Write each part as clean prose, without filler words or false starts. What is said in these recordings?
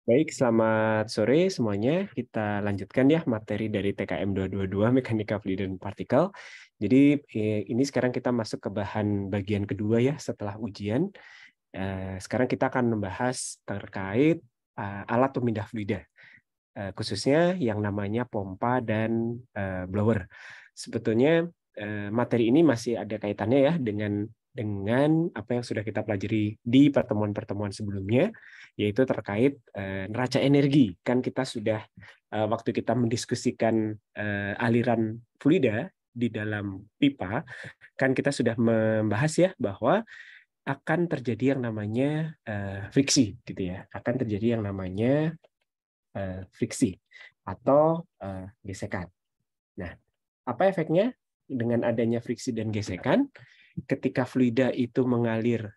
Baik, selamat sore semuanya. Kita lanjutkan ya materi dari TKM 222 Mekanika Fluid dan Partikel. Jadi ini sekarang kita masuk ke bahan bagian kedua ya setelah ujian. Sekarang kita akan membahas terkait alat pemindah fluida, khususnya yang namanya pompa dan blower. Sebetulnya materi ini masih ada kaitannya ya dengan apa yang sudah kita pelajari di pertemuan-pertemuan sebelumnya, yaitu terkait neraca energi. Kan kita sudah waktu kita mendiskusikan aliran fluida di dalam pipa, kan kita sudah membahas ya bahwa akan terjadi yang namanya friksi, gitu ya. Akan terjadi yang namanya friksi atau gesekan. Nah, apa efeknya dengan adanya friksi dan gesekan? Ketika fluida itu mengalir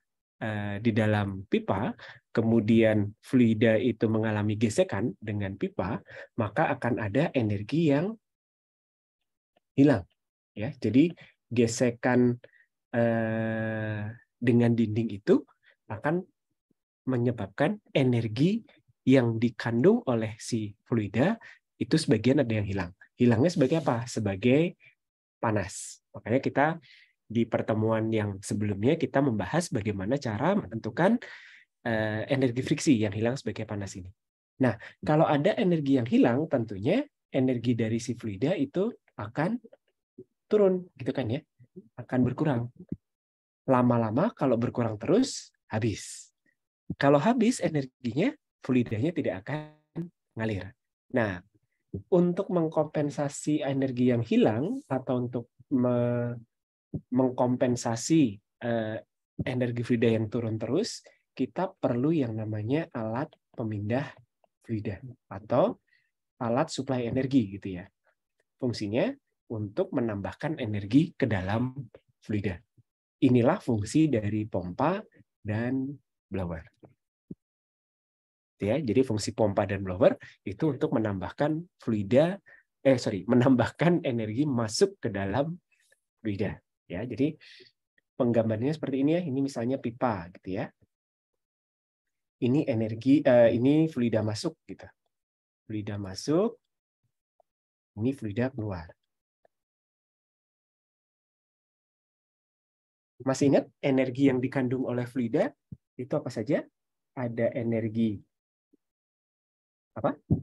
di dalam pipa, kemudian fluida itu mengalami gesekan dengan pipa, maka akan ada energi yang hilang. Ya, jadi gesekan dengan dinding itu akan menyebabkan energi yang dikandung oleh si fluida itu sebagian ada yang hilang. Hilangnya sebagai apa? Sebagai panas. Makanya kita di pertemuan yang sebelumnya kita membahas bagaimana cara menentukan energi friksi yang hilang sebagai panas ini. Nah, kalau ada energi yang hilang, tentunya energi dari si fluida itu akan turun, gitu kan ya, akan berkurang. Lama-lama kalau berkurang terus, habis. Kalau habis energinya, fluidanya tidak akan ngalir. Nah, untuk mengkompensasi energi yang hilang atau untuk mengkompensasi energi fluida yang turun terus, kita perlu yang namanya alat pemindah fluida atau alat suplai energi gitu ya. Fungsinya untuk menambahkan energi ke dalam fluida. Inilah fungsi dari pompa dan blower. Ya, jadi fungsi pompa dan blower itu untuk menambahkan menambahkan energi masuk ke dalam fluida. Ya, jadi penggambarannya seperti ini ya. Ini misalnya pipa gitu ya. Ini ini fluida masuk gitu. Fluida masuk, ini fluida keluar. Masih ingat energi yang dikandung oleh fluida itu apa saja? Ada energi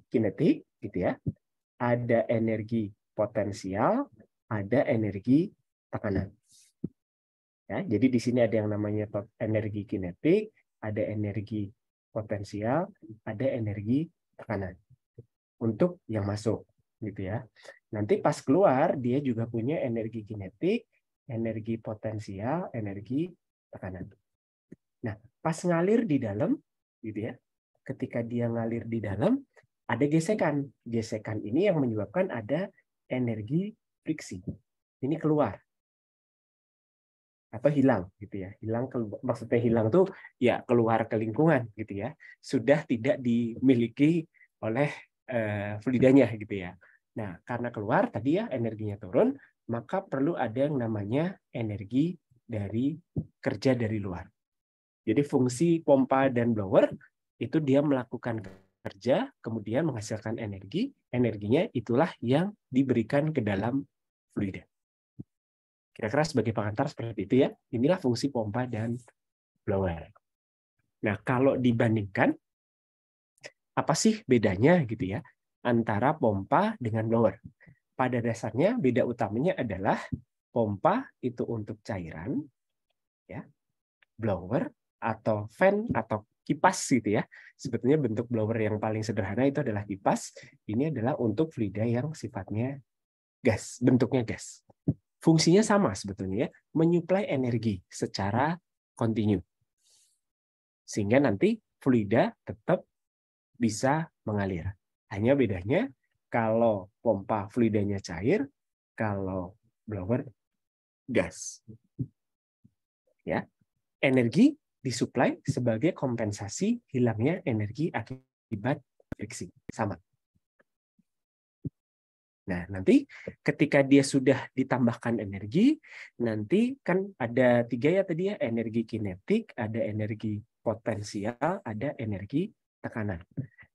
kinetik gitu ya. Ada energi potensial, ada energi tekanan. Ya, jadi di sini ada yang namanya energi kinetik, ada energi potensial, ada energi tekanan untuk yang masuk, gitu ya. Nanti pas keluar dia juga punya energi kinetik, energi potensial, energi tekanan. Nah, pas ngalir di dalam, gitu ya. Ketika dia ngalir di dalam, ada gesekan. Gesekan ini yang menyebabkan ada energi friksi. Ini keluar atau hilang gitu ya, maksudnya hilang tuh ya keluar ke lingkungan gitu ya, sudah tidak dimiliki oleh fluidanya gitu ya. Nah, karena keluar tadi ya energinya turun, maka perlu ada yang namanya energi dari kerja dari luar. Jadi fungsi pompa dan blower itu dia melakukan kerja kemudian menghasilkan energi, energinya itulah yang diberikan ke dalam fluida. Kira-kira sebagai pengantar seperti itu ya. Inilah fungsi pompa dan blower. Nah, kalau dibandingkan, apa sih bedanya gitu ya antara pompa dengan blower? Pada dasarnya beda utamanya adalah pompa itu untuk cairan, ya, blower atau fan atau kipas gitu ya. Sebetulnya bentuk blower yang paling sederhana itu adalah kipas. Ini adalah untuk fluida yang sifatnya gas, bentuknya gas. Fungsinya sama sebetulnya ya, menyuplai energi secara kontinu. Sehingga nanti fluida tetap bisa mengalir. Hanya bedanya kalau pompa fluidanya cair, kalau blower gas. Ya. Energi disuplai sebagai kompensasi hilangnya energi akibat friksi. Sama. Nah, nanti ketika dia sudah ditambahkan energi, nanti kan ada 3 ya tadi ya, energi kinetik, ada energi potensial, ada energi tekanan.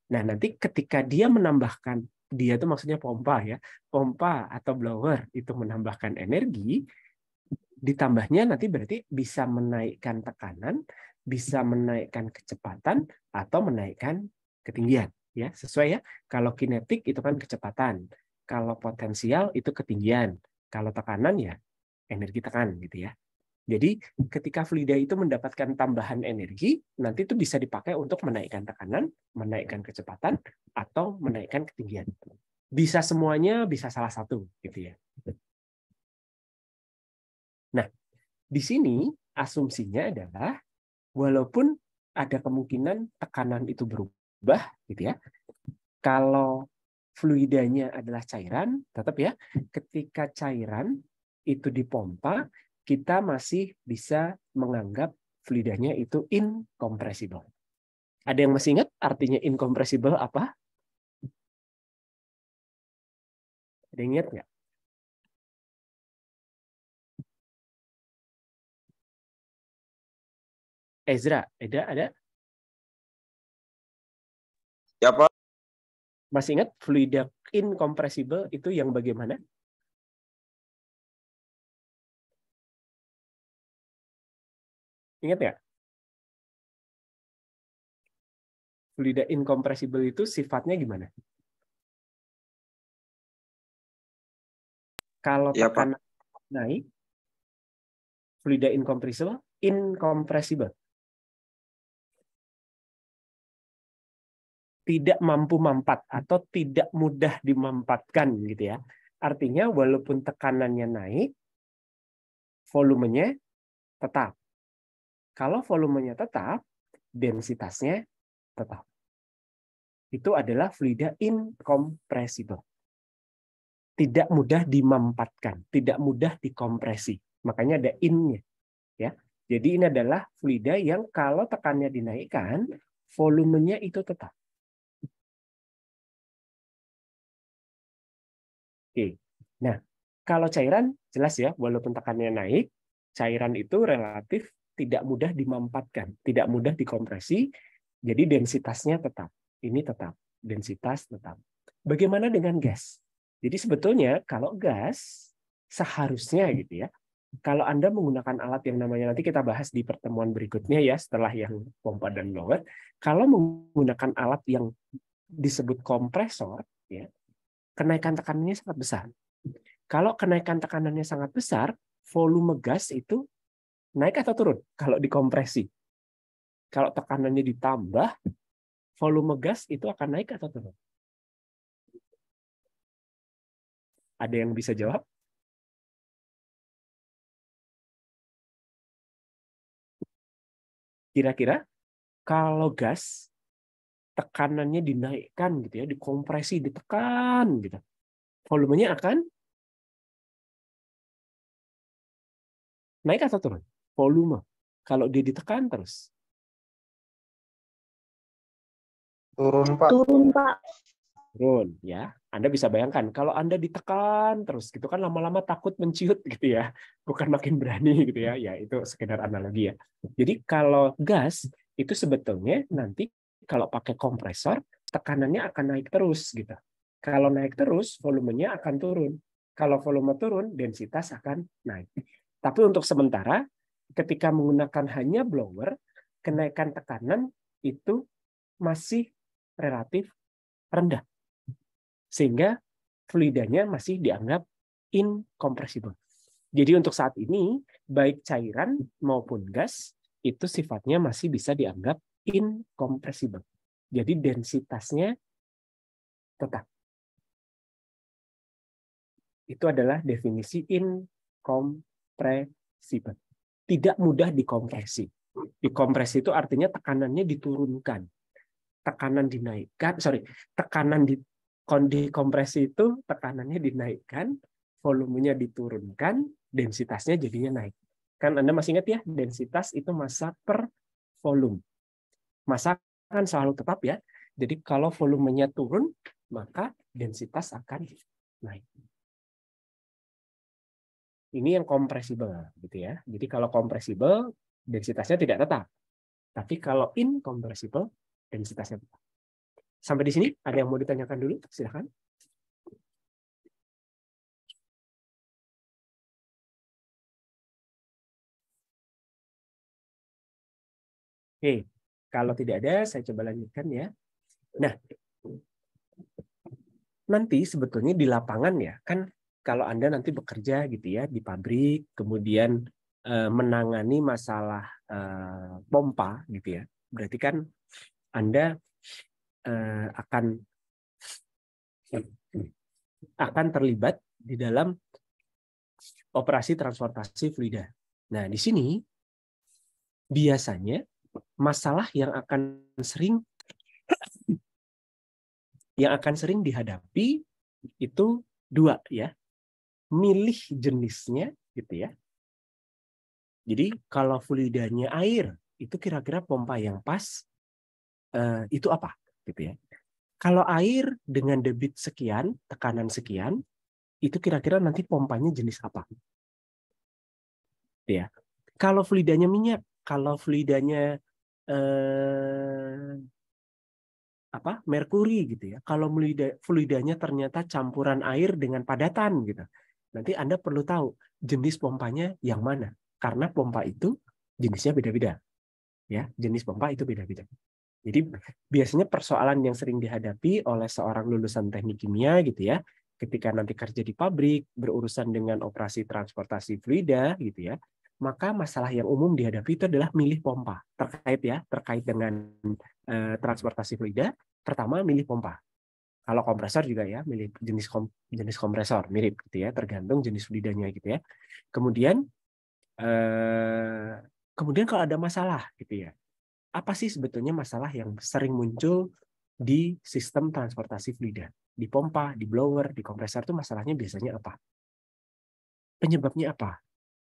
Nah, nanti ketika dia menambahkan, dia itu maksudnya pompa ya, pompa atau blower itu menambahkan energi, ditambahnya nanti berarti bisa menaikkan tekanan, bisa menaikkan kecepatan, atau menaikkan ketinggian. Ya, sesuai ya. Kalau kinetik itu kan kecepatan, kalau potensial itu ketinggian, kalau tekanan ya energi tekan gitu ya. Jadi ketika fluida itu mendapatkan tambahan energi, nanti itu bisa dipakai untuk menaikkan tekanan, menaikkan kecepatan, atau menaikkan ketinggian. Bisa semuanya, bisa salah satu, gitu ya. Nah, di sini asumsinya adalah walaupun ada kemungkinan tekanan itu berubah, gitu ya. Kalau fluidanya adalah cairan, tetap ya, ketika cairan itu dipompa, kita masih bisa menganggap fluidanya itu incompressible. Ada yang masih ingat artinya incompressible apa? Ada yang ingat nggak? Ezra, ada? Ya, Pak. Masih ingat fluida incompressible itu yang bagaimana? Ingat nggak? Fluida incompressible itu sifatnya gimana? Kalau Ya, Pak. tekanan naik, fluida incompressible. Tidak mampu mampat atau tidak mudah dimampatkan gitu ya. Artinya walaupun tekanannya naik, volumenya tetap. Kalau volumenya tetap, densitasnya tetap. Itu adalah fluida incompressible. Tidak mudah dimampatkan, tidak mudah dikompresi. Makanya ada in-nya ya. Jadi ini adalah fluida yang kalau tekannya dinaikkan, volumenya itu tetap. Oke. Nah, kalau cairan jelas ya, walaupun tekanannya naik, cairan itu relatif tidak mudah dimampatkan, tidak mudah dikompresi, jadi densitasnya tetap. Ini tetap, densitas tetap. Bagaimana dengan gas? Jadi sebetulnya kalau gas seharusnya gitu ya, kalau Anda menggunakan alat yang namanya nanti kita bahas di pertemuan berikutnya ya setelah yang pompa dan blower, kalau menggunakan alat yang disebut kompresor ya, kenaikan tekanannya sangat besar. Kalau kenaikan tekanannya sangat besar, volume gas itu naik atau turun kalau dikompresi. Kalau tekanannya ditambah, volume gas itu akan naik atau turun? Ada yang bisa jawab? Kira-kira kalau gas tekanannya dinaikkan gitu ya, dikompresi, ditekan gitu, volumenya akan naik atau turun? Volume. Kalau dia ditekan terus. Turun, Pak. Turun, Pak. Turun ya. Anda bisa bayangkan kalau Anda ditekan terus gitu kan lama-lama takut menciut gitu ya. Bukan makin berani gitu ya. Ya itu sekedar analogi ya. Jadi kalau gas itu sebetulnya nanti kalau pakai kompresor tekanannya akan naik terus gitu. Kalau naik terus volumenya akan turun. Kalau volume turun densitas akan naik. Tapi untuk sementara ketika menggunakan hanya blower kenaikan tekanan itu masih relatif rendah. Sehingga fluidanya masih dianggap incompressible. Jadi untuk saat ini, baik cairan maupun gas, itu sifatnya masih bisa dianggap incompressible. Jadi densitasnya tetap. Itu adalah definisi incompressible. Tidak mudah dikompresi. Dikompresi itu artinya tekanannya diturunkan. Tekanan dinaikkan, tekanan dikompresi itu tekanannya dinaikkan, volumenya diturunkan, densitasnya jadinya naik. Kan Anda masih ingat ya, densitas itu massa per volume. Massa kan selalu tetap ya. Jadi kalau volumenya turun, maka densitas akan naik. Ini yang kompresibel gitu ya. Jadi kalau kompresibel densitasnya tidak tetap. Tapi kalau incompressible densitasnya tetap. Sampai di sini ada yang mau ditanyakan dulu? Silakan. Oke, kalau tidak ada, saya coba lanjutkan ya. Nah, nanti sebetulnya di lapangan ya, kan kalau Anda nanti bekerja gitu ya di pabrik, kemudian menangani masalah pompa gitu ya, berarti kan Anda akan terlibat di dalam operasi transportasi fluida. Nah, di sini biasanya masalah yang akan sering dihadapi itu dua ya. Milih jenisnya gitu ya. Jadi kalau fluidanya air, itu kira-kira pompa yang pas itu apa gitu ya. Kalau air dengan debit sekian, tekanan sekian, itu kira-kira nanti pompanya jenis apa? Ya. Kalau fluidanya minyak, kalau fluidanya merkuri gitu ya. Kalau fluidanya ternyata campuran air dengan padatan gitu. Nanti Anda perlu tahu jenis pompanya yang mana. Karena pompa itu jenisnya beda-beda. Ya, jenis pompa itu beda-beda. Jadi biasanya persoalan yang sering dihadapi oleh seorang lulusan teknik kimia gitu ya, ketika nanti kerja di pabrik, berurusan dengan operasi transportasi fluida gitu ya, maka masalah yang umum dihadapi itu adalah milih pompa. Terkait dengan transportasi fluida, pertama milih pompa. Kalau kompresor juga ya, milih jenis kompresor, mirip gitu ya, tergantung jenis fluidanya gitu ya. Kemudian kalau ada masalah gitu ya, apa sih sebetulnya masalah yang sering muncul di sistem transportasi fluida? Di pompa, di blower, di kompresor itu masalahnya biasanya apa? Penyebabnya apa?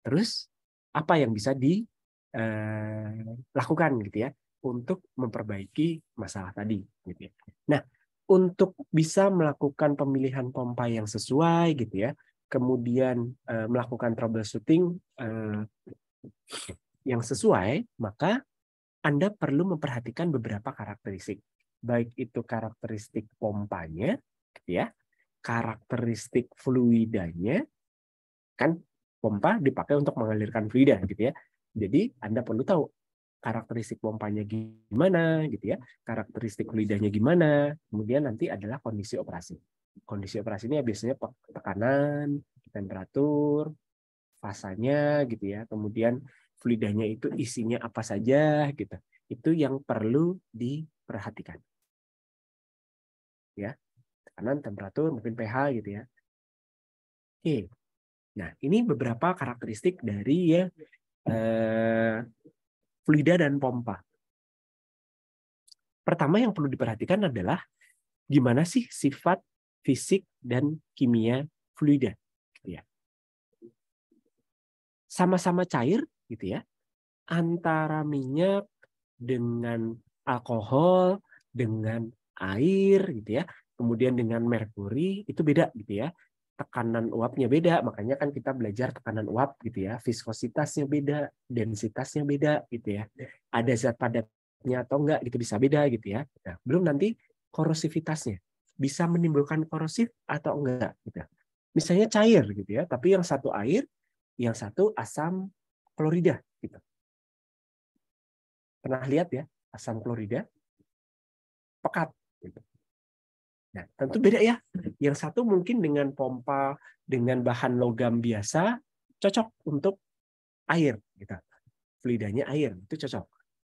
Terus apa yang bisa dilakukan gitu ya untuk memperbaiki masalah tadi gitu ya. Nah, untuk bisa melakukan pemilihan pompa yang sesuai gitu ya, kemudian melakukan troubleshooting yang sesuai, maka Anda perlu memperhatikan beberapa karakteristik. Baik itu karakteristik pompanya, gitu ya, karakteristik fluidanya, kan pompa dipakai untuk mengalirkan fluida gitu ya. Jadi Anda perlu tahu karakteristik pompanya gimana gitu ya, karakteristik fluidanya gimana, kemudian nanti adalah kondisi operasi. Kondisi operasi ini biasanya tekanan, temperatur, fasanya gitu ya, kemudian fluidanya itu isinya apa saja gitu. Itu yang perlu diperhatikan. Ya, tekanan, temperatur, mungkin pH gitu ya. Oke. Nah, ini beberapa karakteristik dari ya fluida dan pompa. Pertama yang perlu diperhatikan adalah gimana sih sifat fisik dan kimia fluida. Gitu ya. Sama-sama cair gitu ya. Antara minyak dengan alkohol, dengan air gitu ya, kemudian dengan merkuri itu beda gitu ya. Tekanan uapnya beda, makanya kan kita belajar tekanan uap gitu ya, viskositasnya beda, densitasnya beda gitu ya. Ada zat padatnya atau enggak gitu bisa beda gitu ya. Nah, belum nanti korosivitasnya. Bisa menimbulkan korosif atau enggak gitu. Misalnya cair gitu ya, tapi yang satu air, yang satu asam klorida gitu. Pernah lihat ya asam klorida pekat gitu. Nah, tentu beda ya. Yang satu mungkin dengan pompa dengan bahan logam biasa cocok untuk air gitu. Fluidanya air itu cocok.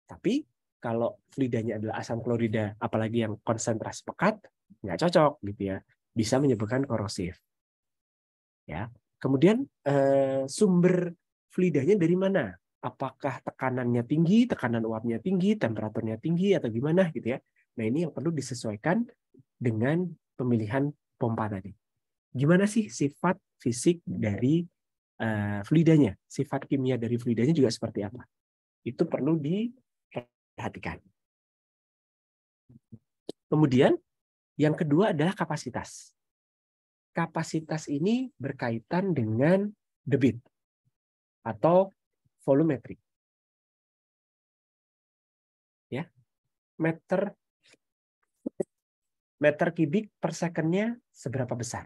Tapi kalau fluidanya adalah asam klorida apalagi yang konsentrasi pekat nggak cocok gitu ya. Bisa menyebabkan korosif. Ya. Kemudian sumber fluidanya dari mana? Apakah tekanannya tinggi, tekanan uapnya tinggi, temperaturnya tinggi atau gimana gitu ya. Nah, ini yang perlu disesuaikan dengan pemilihan pompa tadi. Gimana sih sifat fisik dari fluidanya? Sifat kimia dari fluidanya juga seperti apa? Itu perlu diperhatikan. Kemudian yang kedua adalah kapasitas. Kapasitas ini berkaitan dengan debit atau volumetrik. Ya. Meter meter kubik per second-nya seberapa besar.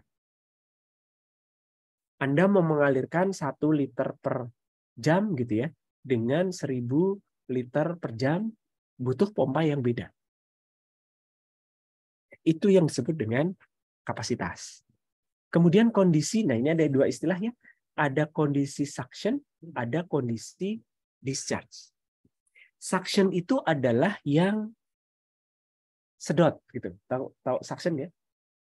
Anda mau mengalirkan 1 liter per jam gitu ya, dengan 1000 liter per jam, butuh pompa yang beda. Itu yang disebut dengan kapasitas. Kemudian kondisi, nah ini ada 2 istilahnya, ada kondisi suction, ada kondisi discharge. Suction itu adalah yang sedot gitu. Tahu suction ya?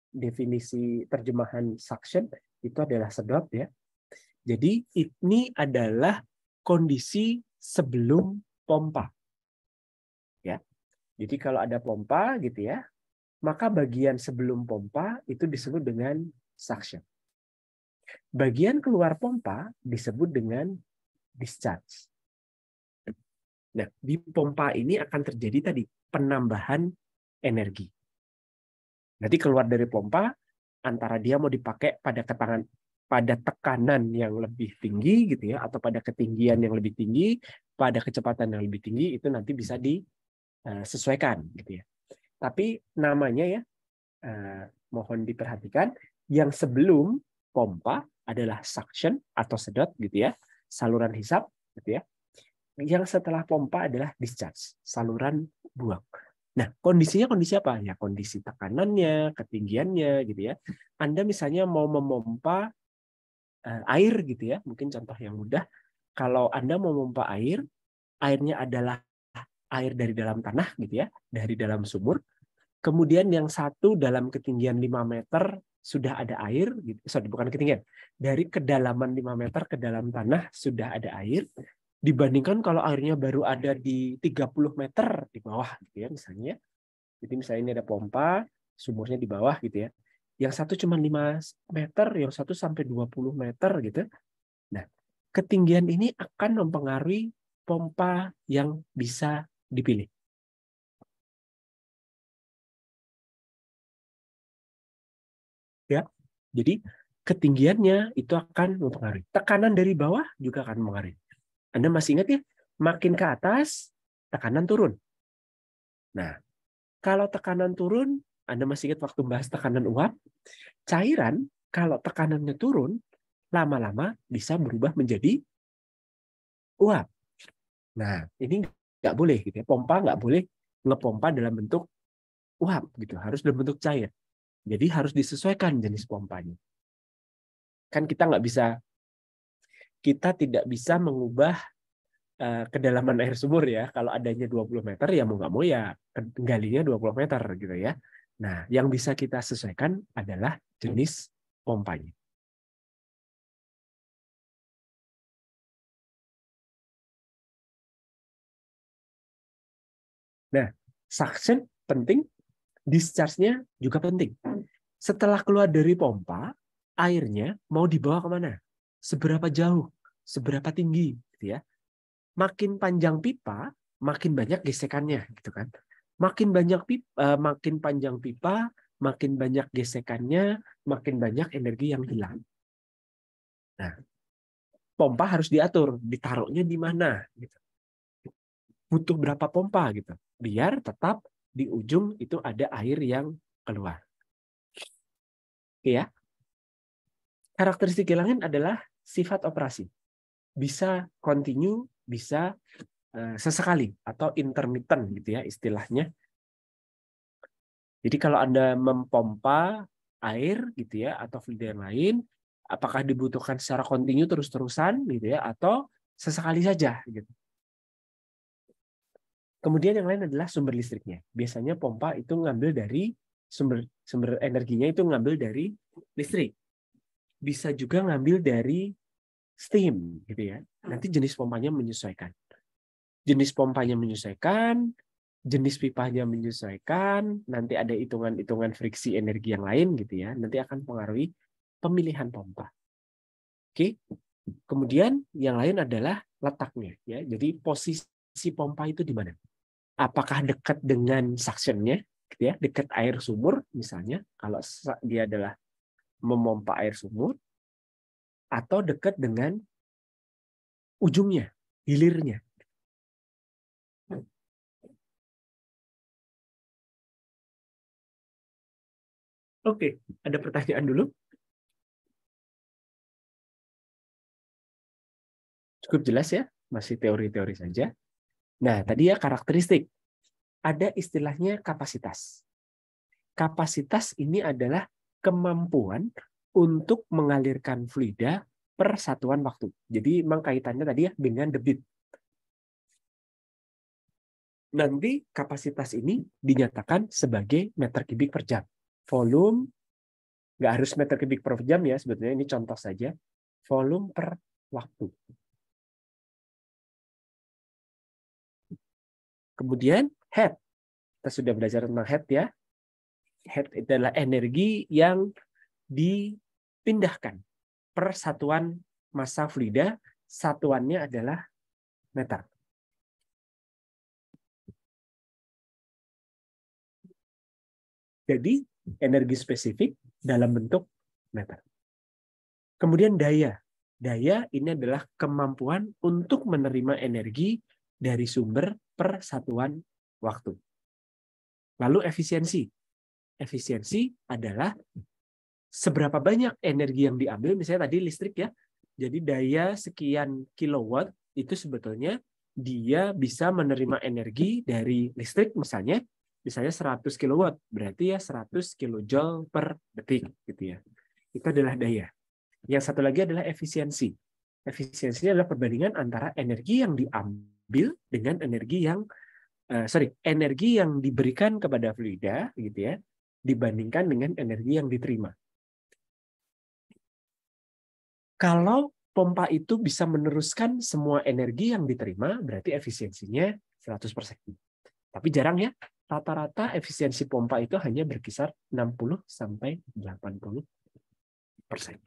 Definisi terjemahan suction itu adalah sedot ya. Jadi ini adalah kondisi sebelum pompa. Ya. Jadi kalau ada pompa gitu ya, maka bagian sebelum pompa itu disebut dengan suction. Bagian keluar pompa disebut dengan discharge. Nah, di pompa ini akan terjadi tadi penambahan energi. Nanti keluar dari pompa, antara dia mau dipakai pada tekanan yang lebih tinggi gitu ya, atau pada ketinggian yang lebih tinggi, pada kecepatan yang lebih tinggi, itu nanti bisa disesuaikan gitu ya. Tapi namanya ya, mohon diperhatikan, yang sebelum pompa adalah suction atau sedot gitu ya, saluran hisap gitu ya. Yang setelah pompa adalah discharge, saluran buang. Nah, kondisinya kondisi apa? Ya, kondisi tekanannya, ketinggiannya gitu ya. Anda misalnya mau memompa air gitu ya, mungkin contoh yang mudah. Kalau Anda mau memompa air, airnya adalah air dari dalam tanah gitu ya, dari dalam sumur. Kemudian yang satu dalam ketinggian 5 meter sudah ada air, gitu. Sorry, bukan ketinggian. Dari kedalaman 5 meter ke dalam tanah sudah ada air. Dibandingkan kalau airnya baru ada di 30 meter di bawah gitu ya misalnya. Jadi misalnya ini ada pompa, sumurnya di bawah gitu ya. Yang satu cuma 5 meter, yang satu sampai 20 meter gitu. Nah, ketinggian ini akan mempengaruhi pompa yang bisa dipilih. Ya. Jadi ketinggiannya itu akan mempengaruhi. Tekanan dari bawah juga akan mempengaruhi. Anda masih ingat ya, makin ke atas tekanan turun. Nah, kalau tekanan turun, Anda masih ingat waktu bahas tekanan uap, cairan kalau tekanannya turun, lama-lama bisa berubah menjadi uap. Nah, ini nggak boleh gitu ya. Pompa nggak boleh ngepompa dalam bentuk uap gitu, harus dalam bentuk cair. Jadi harus disesuaikan jenis pompanya. Kan kita tidak bisa mengubah kedalaman air sumur ya. Kalau adanya 20 meter ya mau nggak mau ya galinya 20 meter gitu ya. Nah, yang bisa kita sesuaikan adalah jenis pompanya. Nah, suction penting, discharge-nya juga penting. Setelah keluar dari pompa, airnya mau dibawa kemana? Seberapa jauh? Seberapa tinggi? Gitu ya. Makin panjang pipa, makin banyak gesekannya, gitu kan? Makin banyak pipa, makin panjang pipa, makin banyak gesekannya, makin banyak energi yang hilang. Nah, pompa harus diatur, ditaruhnya di mana, gitu. Butuh berapa pompa, gitu, biar tetap di ujung itu ada air yang keluar. Oke ya. Karakteristik yang lain adalah sifat operasi. Bisa continue, bisa sesekali atau intermittent gitu ya istilahnya. Jadi kalau Anda mempompa air gitu ya atau fluid yang lain, apakah dibutuhkan secara kontinu terus-terusan gitu ya atau sesekali saja gitu. Kemudian yang lain adalah sumber listriknya. Biasanya pompa itu ngambil dari sumber energinya itu ngambil dari listrik. Bisa juga ngambil dari steam gitu ya. Nanti jenis pompanya menyesuaikan. Jenis pompanya menyesuaikan, jenis pipanya menyesuaikan, nanti ada hitungan-hitungan friksi energi yang lain gitu ya. Nanti akan mempengaruhi pemilihan pompa. Oke. Kemudian yang lain adalah letaknya ya. Jadi posisi pompa itu di mana? Apakah dekat dengan suction-nya gitu ya, dekat air sumur misalnya kalau dia adalah memompa air sumur atau dekat dengan ujungnya, hilirnya. Oke, ada pertanyaan dulu? Cukup jelas ya, masih teori-teori saja. Nah, tadi ya karakteristik. Ada istilahnya kapasitas. Kapasitas ini adalah kemampuan untuk mengalirkan fluida per satuan waktu. Jadi memang kaitannya tadi ya dengan debit. Nanti kapasitas ini dinyatakan sebagai meter kubik per jam. Volume, nggak harus meter kubik per jam ya, sebetulnya ini contoh saja. Volume per waktu. Kemudian head. Kita sudah belajar tentang head ya. Head adalah energi yang dipindahkan per satuan massa fluida, satuannya adalah meter. Jadi energi spesifik dalam bentuk meter. Kemudian daya. Daya ini adalah kemampuan untuk menerima energi dari sumber per satuan waktu. Lalu efisiensi. Efisiensi adalah seberapa banyak energi yang diambil, misalnya tadi listrik ya. Jadi daya sekian kilowatt itu sebetulnya dia bisa menerima energi dari listrik misalnya 100 kilowatt, berarti ya 100 kilojoule per detik gitu ya. Itu adalah daya. Yang satu lagi adalah efisiensi. Efisiensinya adalah perbandingan antara energi yang diambil dengan energi yang diberikan kepada fluida gitu ya, dibandingkan dengan energi yang diterima. Kalau pompa itu bisa meneruskan semua energi yang diterima, berarti efisiensinya 100%. Tapi jarang ya, rata-rata efisiensi pompa itu hanya berkisar 60-80%.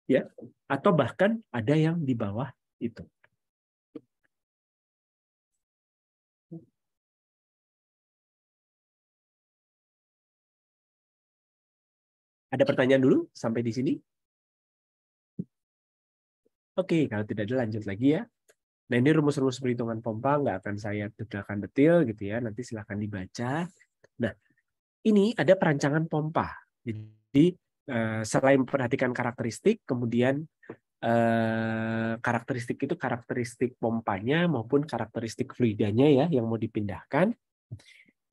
Ya, atau bahkan ada yang di bawah itu. Ada pertanyaan dulu sampai di sini? Oke, kalau tidak ada lanjut lagi ya. Nah, ini rumus-rumus perhitungan pompa nggak akan saya detailkan detail gitu ya. Nanti silahkan dibaca. Nah, ini ada perancangan pompa. Jadi selain memperhatikan karakteristik, kemudian karakteristik itu karakteristik pompanya maupun karakteristik fluidanya ya yang mau dipindahkan.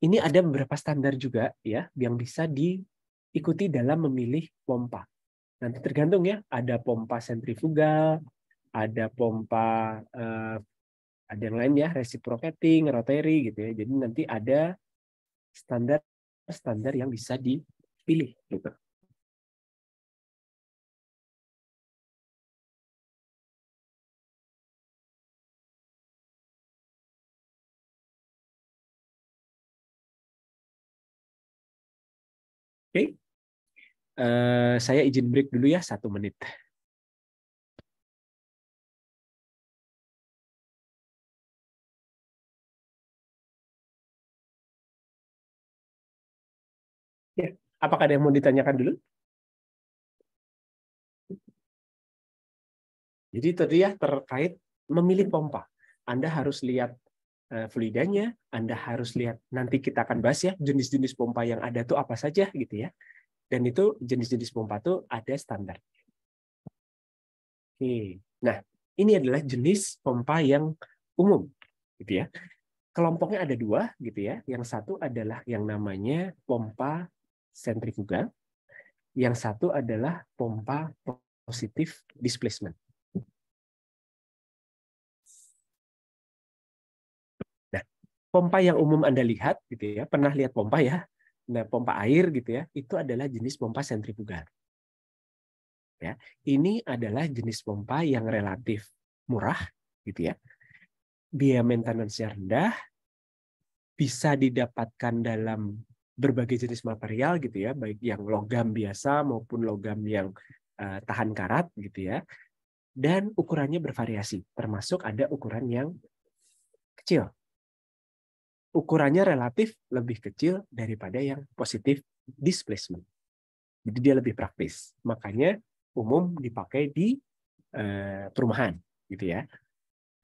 Ini ada beberapa standar juga ya yang bisa diikuti dalam memilih pompa. Nanti tergantung ya, ada pompa sentrifugal, ada pompa ada yang lain ya, reciprocating, rotary gitu ya. Jadi nanti ada standar yang bisa dipilih gitu. Oke. Saya izin break dulu ya 1 menit. Ya. Apakah ada yang mau ditanyakan dulu? Jadi tadi ya terkait memilih pompa. Anda harus lihat fluidanya, Anda harus lihat, nanti kita akan bahas ya jenis-jenis pompa yang ada tuh apa saja gitu ya. Dan itu jenis-jenis pompa tuh ada standar. Oke. Nah, ini adalah jenis pompa yang umum gitu ya. Kelompoknya ada 2 gitu ya. Yang satu adalah yang namanya pompa sentrifugal. Yang satu adalah pompa positif displacement. Nah, pompa yang umum Anda lihat gitu ya, pernah lihat pompa ya. Nah, pompa air gitu ya, itu adalah jenis pompa sentrifugal. Ya, ini adalah jenis pompa yang relatif murah gitu ya. Biaya maintenance-nya rendah, bisa didapatkan dalam berbagai jenis material gitu ya, baik yang logam biasa maupun logam yang tahan karat gitu ya. Dan ukurannya bervariasi, termasuk ada ukuran yang kecil. Ukurannya relatif lebih kecil daripada yang positif displacement. Jadi dia lebih praktis. Makanya umum dipakai di perumahan gitu ya.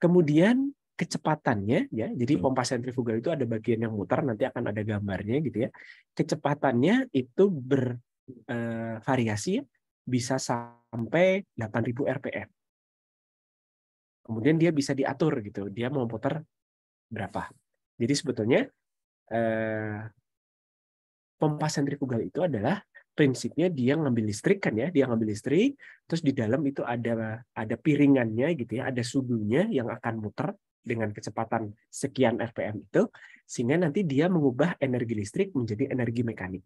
Kemudian kecepatannya ya. Jadi pompa sentrifugal itu ada bagian yang muter, nanti akan ada gambarnya gitu ya. Kecepatannya itu bervariasi ya, bisa sampai 8.000 rpm. Kemudian dia bisa diatur gitu, dia mau putar berapa. Jadi sebetulnya pompa sentrifugal itu adalah prinsipnya dia ngambil listrik kan ya, dia ngambil listrik, terus di dalam itu ada piringannya gitu ya, ada sudunya yang akan muter dengan kecepatan sekian rpm itu, sehingga nanti dia mengubah energi listrik menjadi energi mekanik.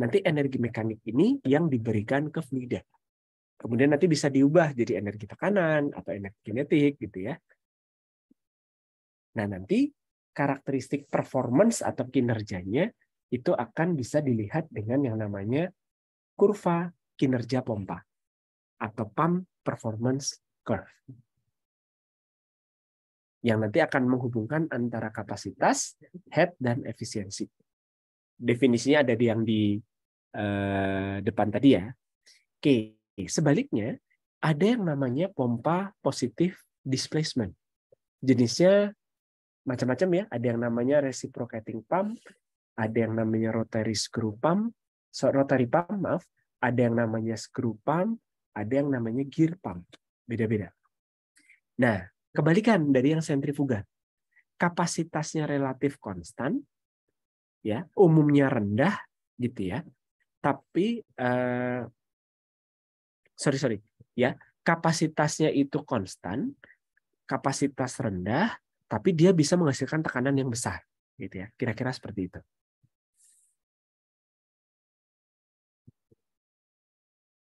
Nanti energi mekanik ini yang diberikan ke fluida. Kemudian nanti bisa diubah jadi energi tekanan atau energi kinetik gitu ya. Nah, nanti karakteristik performance atau kinerjanya itu akan bisa dilihat dengan yang namanya kurva kinerja pompa atau pump performance curve. Yang nanti akan menghubungkan antara kapasitas, head, dan efisiensi. Definisinya ada yang di depan tadi ya. Oke, sebaliknya ada yang namanya pompa positive displacement. Jenisnya macam-macam ya, ada yang namanya reciprocating pump, ada yang namanya rotary pump, maaf, ada yang namanya screw pump, ada yang namanya gear pump. Beda-beda. Nah, kebalikan dari yang sentrifugal. Kapasitasnya relatif konstan, ya, umumnya rendah gitu ya. Tapi ya, kapasitasnya itu konstan, kapasitas rendah, tapi dia bisa menghasilkan tekanan yang besar, gitu ya. Kira-kira seperti itu.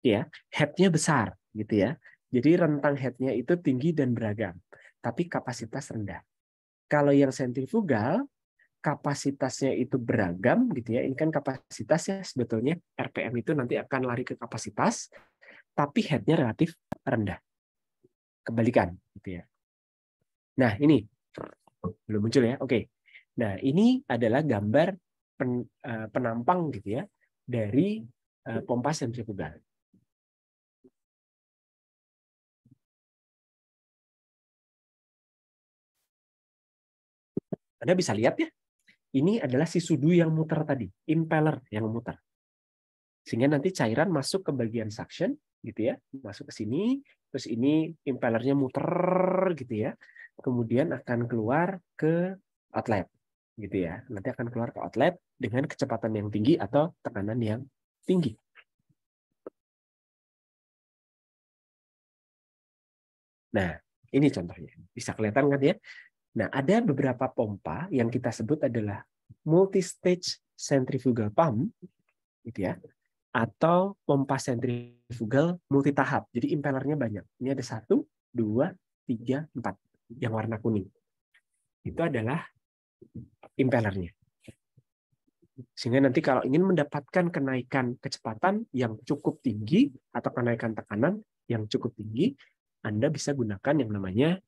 Ya, head-nya besar, gitu ya. Jadi rentang head-nya itu tinggi dan beragam, tapi kapasitas rendah. Kalau yang sentrifugal, kapasitasnya itu beragam, gitu ya. Ini kan kapasitasnya sebetulnya RPM itu nanti akan lari ke kapasitas, tapi head-nya relatif rendah. Kebalikan, gitu ya. Nah, ini belum muncul ya. Oke. Nah, ini adalah gambar penampang gitu ya dari pompa sentrifugal. Anda bisa lihat ya, ini adalah si sudu yang muter tadi, impeller yang muter. Sehingga nanti cairan masuk ke bagian suction gitu ya, masuk ke sini, terus ini impellernya muter gitu ya. Kemudian akan keluar ke outlet gitu ya. Nanti akan keluar ke outlet dengan kecepatan yang tinggi atau tekanan yang tinggi. Nah, ini contohnya. Bisa kelihatan kan ya? Nah, ada beberapa pompa yang kita sebut adalah multi-stage centrifugal pump, gitu ya, atau pompa sentrifugal multitahap. Jadi impellernya banyak. Ini ada 1, 2, 3, 4 yang warna kuning. Itu adalah impellernya. Sehingga nanti kalau ingin mendapatkan kenaikan kecepatan yang cukup tinggi atau kenaikan tekanan yang cukup tinggi, Anda bisa gunakan yang namanya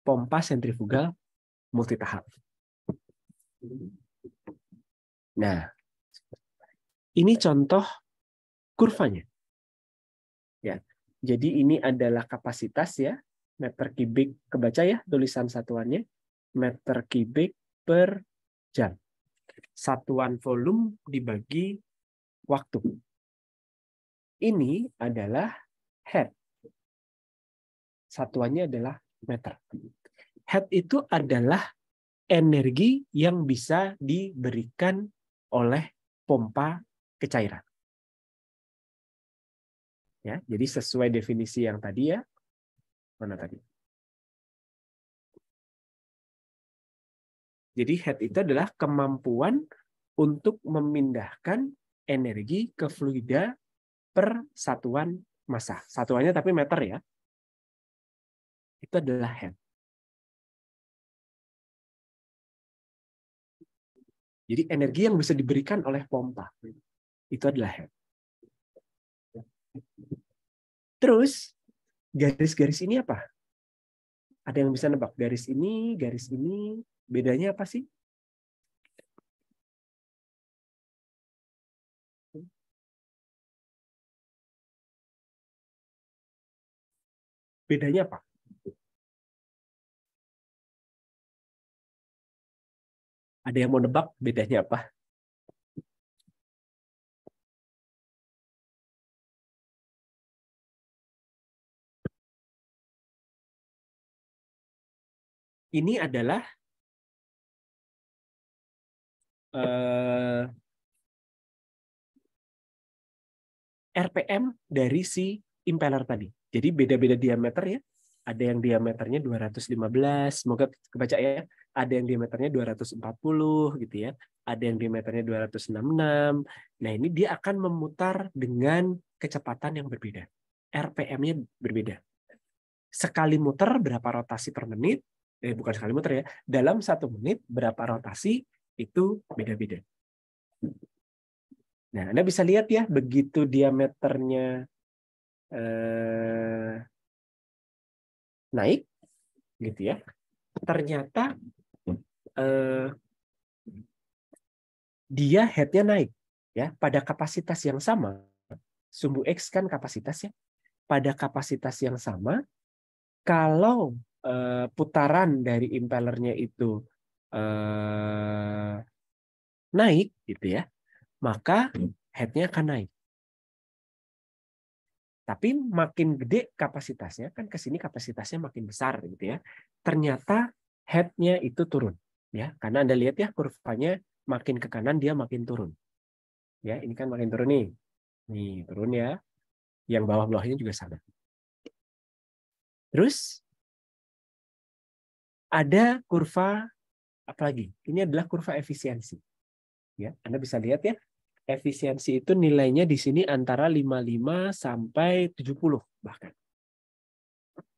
pompa sentrifugal multitahap. Nah, ini contoh kurvanya. Ya. Jadi ini adalah kapasitas ya, meter kubik, kebaca ya tulisan satuannya, meter kubik per jam. Satuan volume dibagi waktu. Ini adalah head. Satuannya adalah meter. Head itu adalah energi yang bisa diberikan oleh pompa kecairan. Ya, jadi sesuai definisi yang tadi ya. Mana tadi? Jadi head itu adalah kemampuan untuk memindahkan energi ke fluida per satuan massa. Satuannya tapi meter ya. Itu adalah head. Jadi energi yang bisa diberikan oleh pompa. Itu adalah head. Terus garis-garis ini apa? Ada yang bisa nebak garis ini, bedanya apa sih? Bedanya apa? Ada yang mau nebak bedanya apa? Ini adalah RPM dari si impeller tadi. Jadi beda-beda diameter ya. Ada yang diameternya 215, semoga kebaca ya. Ada yang diameternya 240 gitu ya. Ada yang diameternya 266. Nah, ini dia akan memutar dengan kecepatan yang berbeda. RPM-nya berbeda. Sekali muter berapa rotasi per menit? Bukan sekali muter ya. Dalam 1 menit berapa rotasi itu beda-beda. Nah, Anda bisa lihat ya, begitu diameternya naik, gitu ya. Ternyata dia head-nya naik, ya, pada kapasitas yang sama. Sumbu X kan kapasitasnya. Pada kapasitas yang sama, kalau putaran dari impellernya itu naik, gitu ya, maka head-nya akan naik. Tapi makin gede kapasitasnya, kan ke sini kapasitasnya makin besar gitu ya. Ternyata head-nya itu turun ya. Karena Anda lihat ya kurvanya makin ke kanan dia makin turun. Ya, ini kan makin turun nih. Nih, turun ya. Yang bawah-bawahnya juga sama. Terus ada kurva apa lagi? Ini adalah kurva efisiensi. Ya, Anda bisa lihat ya. Efisiensi itu nilainya di sini antara 55 sampai 70 bahkan.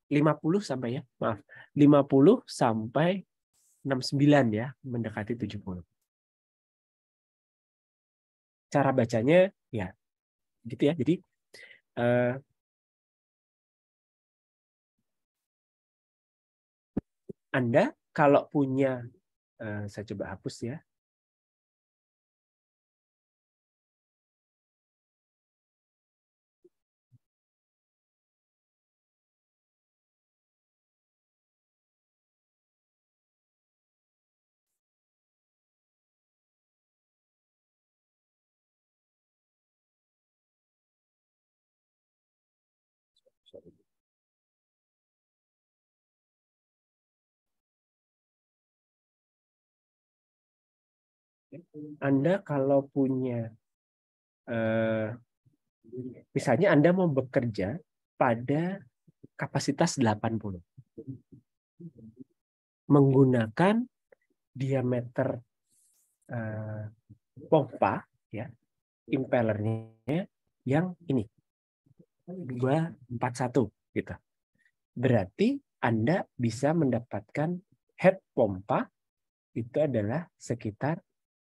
50 sampai ya, maaf. 50 sampai 69 ya, mendekati 70. Cara bacanya ya gitu ya. Jadi Anda kalau punya saya coba hapus ya. Anda kalau punya misalnya Anda mau bekerja pada kapasitas 80 menggunakan diameter pompa ya, impellernya yang ini 241 gitu. Berarti Anda bisa mendapatkan head pompa itu adalah sekitar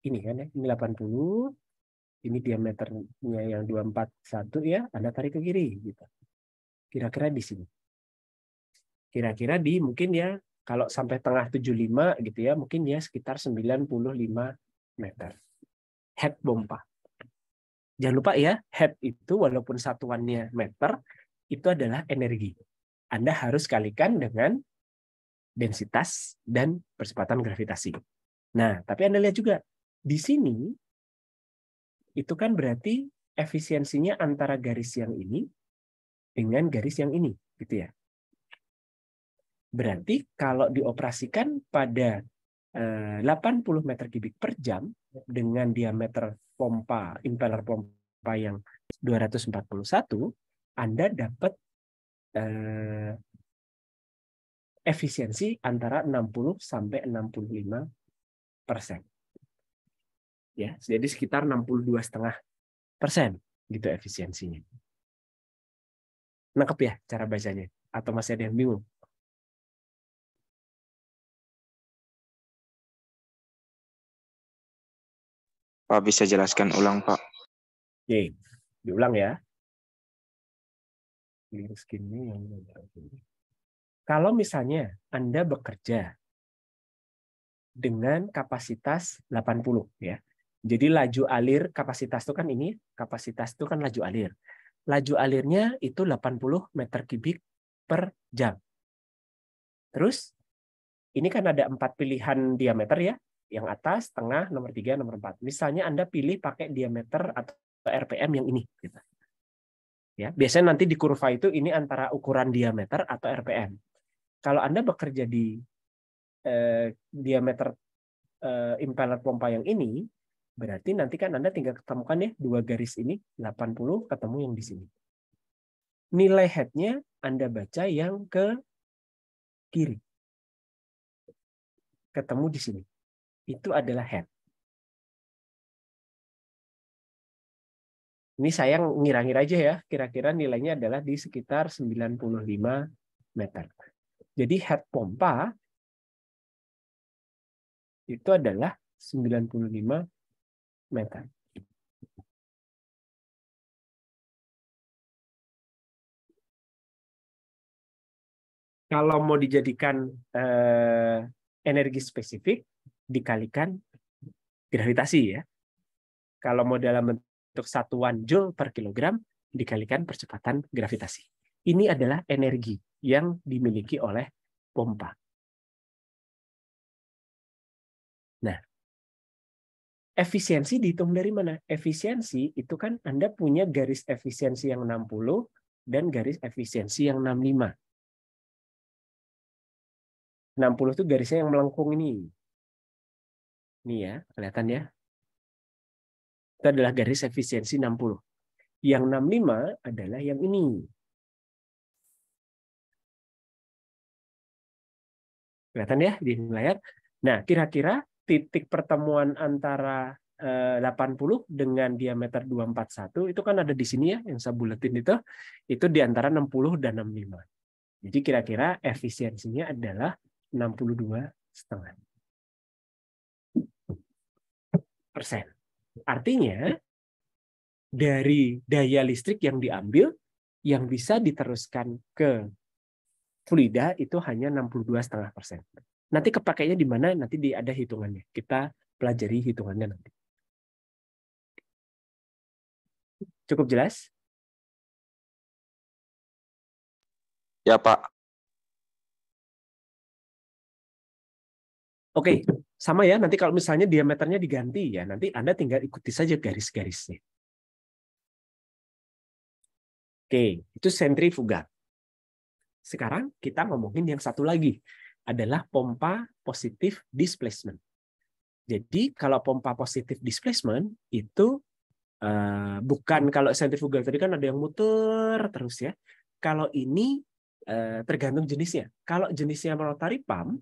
ini kan ya, ini 80, ini diameternya yang 241 ya, Anda tarik ke kiri gitu. Kira-kira di sini. Kira-kira di mungkin ya kalau sampai tengah 75 gitu ya, mungkin ya sekitar 95 meter. Head pompa. Jangan lupa ya, head itu walaupun satuannya meter, itu adalah energi. Anda harus kalikan dengan densitas dan percepatan gravitasi. Nah, tapi Anda lihat juga, di sini, itu kan berarti efisiensinya antara garis yang ini dengan garis yang ini. Gitu ya. Berarti kalau dioperasikan pada 80 meter kubik per jam dengan diameter pompa, impeller pompa yang 241, Anda dapat efisiensi antara 60 sampai 65%. Ya, jadi sekitar 62,5% gitu efisiensinya. Nangkep ya cara bacanya? Atau masih ada yang bingung? Pak, bisa jelaskan ulang, Pak? Oke, diulang ya. Kalau misalnya Anda bekerja dengan kapasitas 80 ya. Jadi laju alir kapasitas itu kan ini, kapasitas itu kan laju alir. Laju alirnya itu 80 meter kubik per jam. Terus ini kan ada 4 pilihan diameter ya. yang atas, tengah, nomor 3, nomor 4. Misalnya Anda pilih pakai diameter atau RPM yang ini. Gitu. Ya, biasanya nanti di kurva itu ini antara ukuran diameter atau RPM. Kalau Anda bekerja di diameter impeller pompa yang ini, berarti nanti kan Anda tinggal ketemukan ya 2 garis ini, 80 ketemu yang di sini. Nilai head-nya Anda baca yang ke kiri. Ketemu di sini. Itu adalah head. Ini saya ngira-ngira aja ya, kira-kira nilainya adalah di sekitar 95 meter. Jadi head pompa itu adalah 95 meter. Kalau mau dijadikan energi spesifik, dikalikan gravitasi ya. Kalau mau dalam bentuk satuan joule per kilogram, dikalikan percepatan gravitasi. Ini adalah energi yang dimiliki oleh pompa. Nah, efisiensi dihitung dari mana? Efisiensi itu kan Anda punya garis efisiensi yang 60 dan garis efisiensi yang 65. 60 itu garisnya yang melengkung ini. Ini ya, kelihatan ya. Itu adalah garis efisiensi 60. Yang 65 adalah yang ini. Kelihatan ya di layar. Nah, kira-kira titik pertemuan antara 80 dengan diameter 241 itu kan ada di sini ya, yang saya buletin itu di antara 60 dan 65. Jadi kira-kira efisiensinya adalah 62,5%. Artinya dari daya listrik yang diambil yang bisa diteruskan ke fluida itu hanya 62,5%. Nanti kepakainya di mana? Nanti ada hitungannya. Kita pelajari hitungannya nanti. Cukup jelas? Ya, Pak. Oke, sama ya. Nanti kalau misalnya diameternya diganti ya, nanti Anda tinggal ikuti saja garis-garisnya. Oke, itu sentrifugal. Sekarang kita ngomongin yang satu lagi, adalah pompa positif displacement. Jadi kalau pompa positif displacement itu bukan, kalau sentrifugal tadi kan ada yang muter terus ya. Kalau ini tergantung jenisnya. Kalau jenisnya rotary pump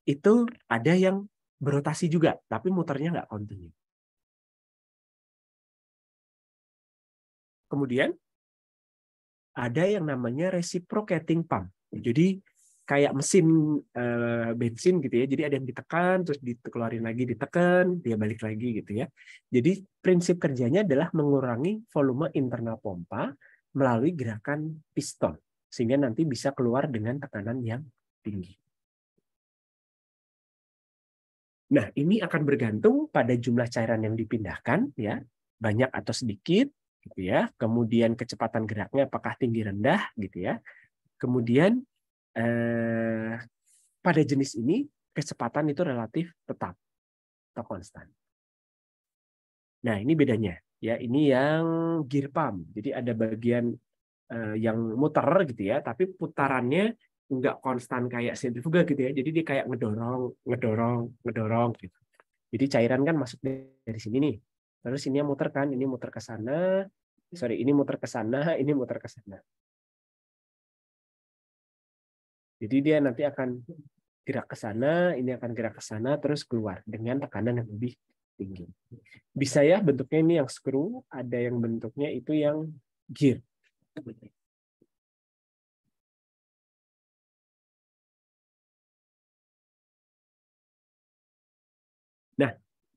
itu ada yang berotasi juga, tapi muternya nggak kontinu. Kemudian ada yang namanya reciprocating pump. Jadi kayak mesin bensin gitu ya. Jadi ada yang ditekan, terus dikeluarin lagi, ditekan, dia balik lagi gitu ya. Jadi prinsip kerjanya adalah mengurangi volume internal pompa melalui gerakan piston, sehingga nanti bisa keluar dengan tekanan yang tinggi. Nah, ini akan bergantung pada jumlah cairan yang dipindahkan, ya, banyak atau sedikit, gitu ya. Kemudian kecepatan geraknya apakah tinggi rendah, gitu ya. Kemudian pada jenis ini kecepatan itu relatif tetap atau konstan. Nah, ini bedanya, ya. Ini yang gear pump. Jadi ada bagian yang muter, gitu ya, tapi putarannya nggak konstan kayak sentrifugal gitu ya. Jadi dia kayak ngedorong gitu. Jadi cairan kan masuk dari sini nih. Terus ini yang muter kan, ini muter ke sana. Sorry, ini muter ke sana, ini muter ke sana. Jadi dia nanti akan gerak ke sana, ini akan gerak ke sana, terus keluar dengan tekanan yang lebih tinggi. Bisa ya bentuknya ini yang screw, ada yang bentuknya itu yang gear. Nah,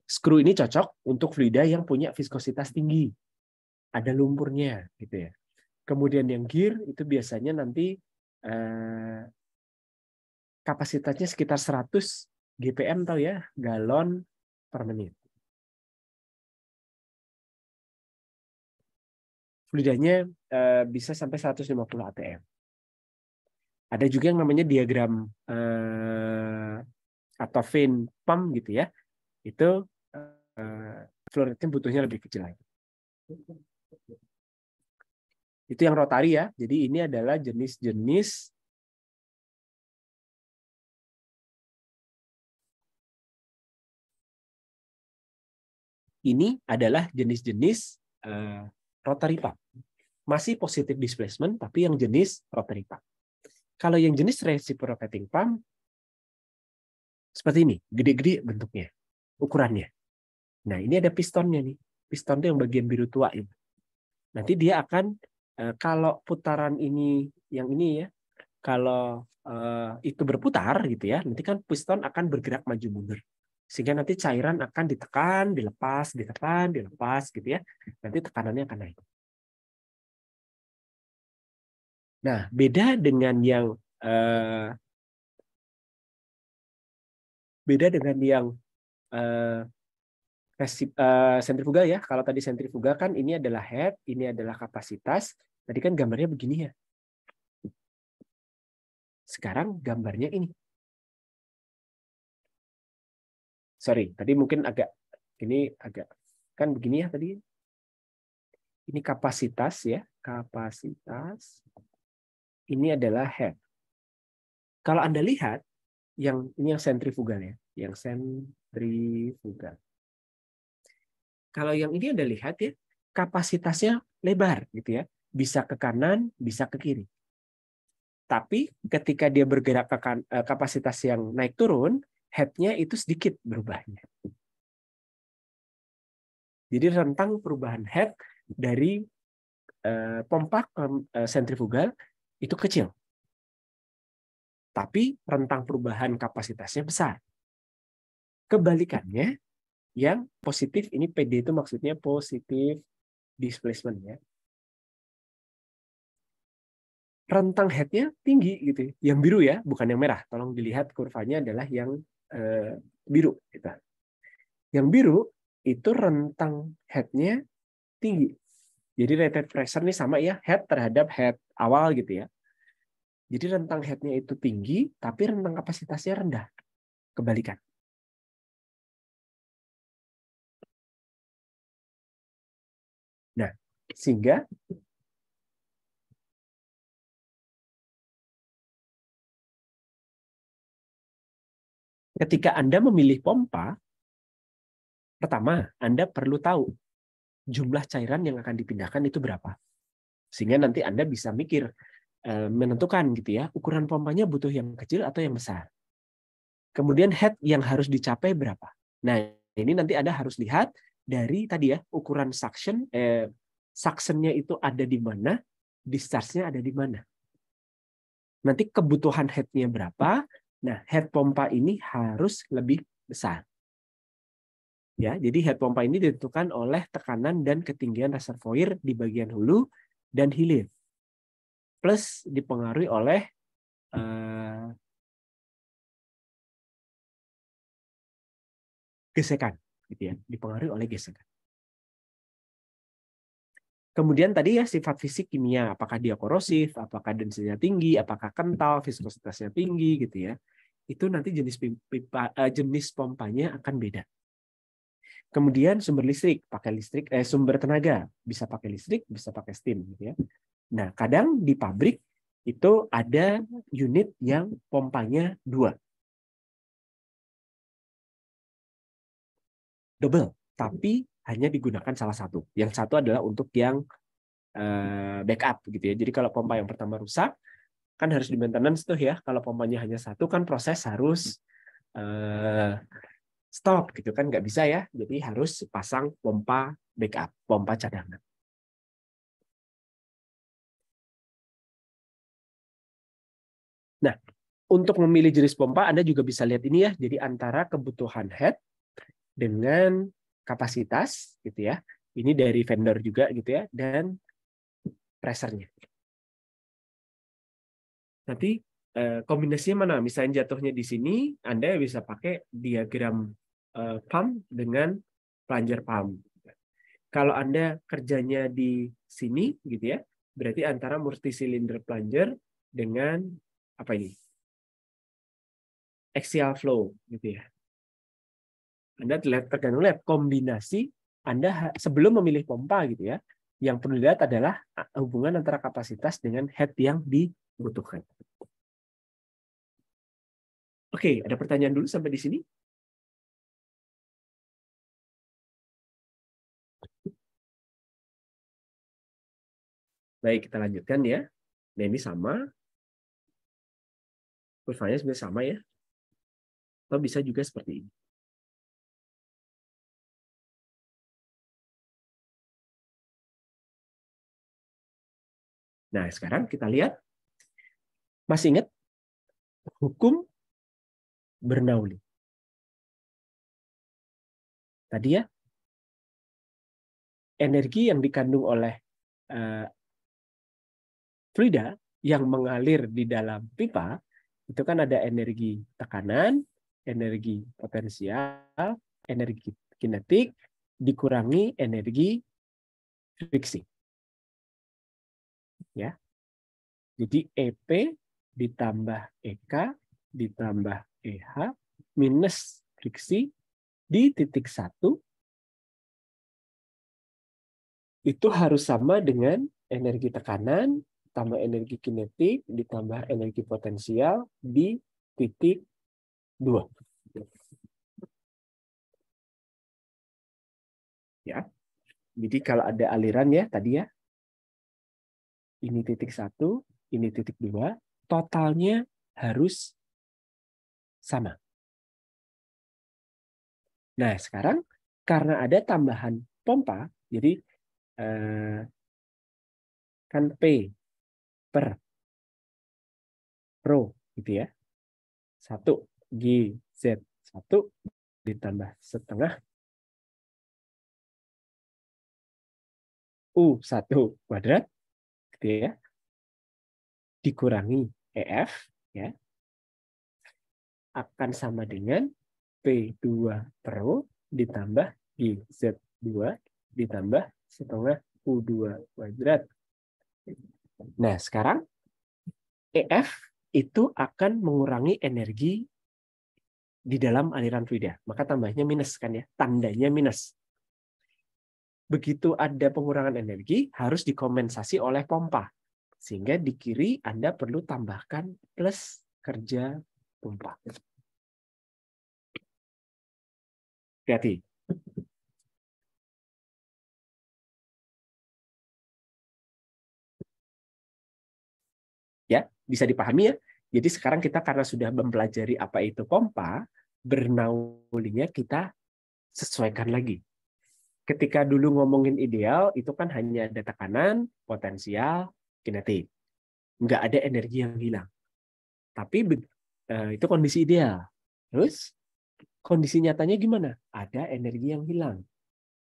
screw ini cocok untuk fluida yang punya viskositas tinggi. Ada lumpurnya gitu ya. Kemudian yang gear itu biasanya nanti kapasitasnya sekitar 100 GPM tahu ya, galon per menit. Fluidanya bisa sampai 150 atm. Ada juga yang namanya diagram atau vein pump gitu ya, itu flow rate-nya butuhnya lebih kecil lagi. Itu yang rotari ya. Jadi ini adalah jenis-jenis rotary pump. Masih positive displacement, tapi yang jenis rotary pump. Kalau yang jenis reciprocating pump, seperti ini, gede-gede bentuknya, ukurannya. Nah, ini ada pistonnya nih. Piston itu yang bagian biru tua ini. Nanti dia akan, kalau putaran ini, yang ini ya, kalau itu berputar gitu ya, nanti kan piston akan bergerak maju mundur. Sehingga nanti cairan akan ditekan, ditekan, dilepas gitu ya. Nanti tekanannya akan naik. Nah, beda dengan yang sentrifugal ya. Kalau tadi sentrifugal kan ini adalah head, ini adalah kapasitas. Tadi kan gambarnya begini ya. Sekarang gambarnya ini. Sorry, tadi mungkin agak kan begini ya tadi. Ini kapasitas ya, kapasitas. Ini adalah head. Kalau Anda lihat ini yang sentrifugal ya, yang sentrifugal. Kalau yang ini Anda lihat ya, kapasitasnya lebar gitu ya. Bisa ke kanan, bisa ke kiri. Tapi ketika dia bergerak ke kapasitas yang naik turun, head-nya itu sedikit berubahnya. Jadi rentang perubahan head dari pompa sentrifugal itu kecil. Tapi rentang perubahan kapasitasnya besar. Kebalikannya, yang positif, ini PD itu maksudnya positif displacement ya. Rentang head-nya tinggi gitu. Yang biru ya, bukan yang merah. Tolong dilihat kurvanya adalah yang biru. Gitu. Yang biru itu rentang head-nya tinggi. Jadi rated pressure ini sama ya, head terhadap head awal gitu ya. Jadi rentang head-nya itu tinggi, tapi rentang kapasitasnya rendah. Kebalikan. Nah, sehingga ketika Anda memilih pompa, pertama, Anda perlu tahu jumlah cairan yang akan dipindahkan itu berapa. Sehingga nanti Anda bisa mikir, menentukan gitu ya, ukuran pompanya butuh yang kecil atau yang besar. Kemudian head yang harus dicapai berapa. Nah, ini nanti Anda harus lihat dari tadi ya, ukuran suction, suction-nya itu ada di mana, discharge-nya ada di mana. Nanti kebutuhan head-nya berapa, nah head pompa ini harus lebih besar. Ya, jadi head pompa ini ditentukan oleh tekanan dan ketinggian reservoir di bagian hulu dan hilir. Plus dipengaruhi oleh gesekan, gitu ya, dipengaruhi oleh gesekan. Kemudian tadi ya sifat fisik kimia, apakah dia korosif, apakah densitasnya tinggi, apakah kental, viskositasnya tinggi, gitu ya. Itu nanti jenis pompanya akan beda. Kemudian sumber listrik, sumber tenaga, bisa pakai listrik, bisa pakai steam, gitu ya. Nah, kadang di pabrik itu ada unit yang pompanya 2. Double, tapi hanya digunakan salah satu. Yang satu adalah untuk yang backup gitu ya. Jadi kalau pompa yang pertama rusak, kan harus di maintenance tuh ya. Kalau pompanya hanya satu kan proses harus stop gitu kan, nggak bisa ya. Jadi harus pasang pompa backup, pompa cadangan. Nah, untuk memilih jenis pompa Anda juga bisa lihat ini ya. Jadi antara kebutuhan head dengan kapasitas gitu ya. Ini dari vendor juga gitu ya, dan pressure-nya. Nanti kombinasinya mana? Misalnya jatuhnya di sini, Anda bisa pakai diagram pump dengan plunger pump. Kalau Anda kerjanya di sini gitu ya, berarti antara multi cylinder plunger dengan apa ini? axial flow gitu ya. Anda tergantung lihat kombinasi Anda sebelum memilih pompa gitu ya. Yang perlu dilihat adalah hubungan antara kapasitas dengan head yang dibutuhkan. Oke, ada pertanyaan dulu sampai di sini? Baik, kita lanjutkan ya. Nah, ini sama. Kurvanya sebenarnya sama ya. Atau bisa juga seperti ini. Nah, sekarang kita lihat. Masih ingat hukum Bernoulli? Tadi ya, energi yang dikandung oleh fluida yang mengalir di dalam pipa, itu kan ada energi tekanan, energi potensial, energi kinetik, dikurangi energi friksi. Ya. Jadi EP ditambah EK ditambah EH minus friksi di titik 1 itu harus sama dengan energi tekanan tambah energi kinetik ditambah energi potensial di titik 2. Ya. Jadi kalau ada aliran ya tadi ya. Ini titik 1, ini titik 2, totalnya harus sama. Nah, sekarang karena ada tambahan pompa, jadi kan P per rho gitu ya. 1 GZ1 ditambah setengah U1 kuadrat gitu ya. Dikurangi EF ya. Akan sama dengan P2 per rho ditambah GZ2 ditambah setengah U2 kuadrat. Nah, sekarang EF itu akan mengurangi energi di dalam aliran fluida. Maka tambahnya minus kan ya, tandanya minus. Begitu ada pengurangan energi, harus dikompensasi oleh pompa. Sehingga di kiri Anda perlu tambahkan plus kerja pompa. Hati-hati. Ya, bisa dipahami ya. Jadi sekarang kita karena sudah mempelajari apa itu pompa, Bernoulli-nya kita sesuaikan lagi. Ketika dulu ngomongin ideal, itu kan hanya ada tekanan, potensial, kinetik. Nggak ada energi yang hilang. Tapi itu kondisi ideal. Terus kondisi nyatanya gimana? Ada energi yang hilang.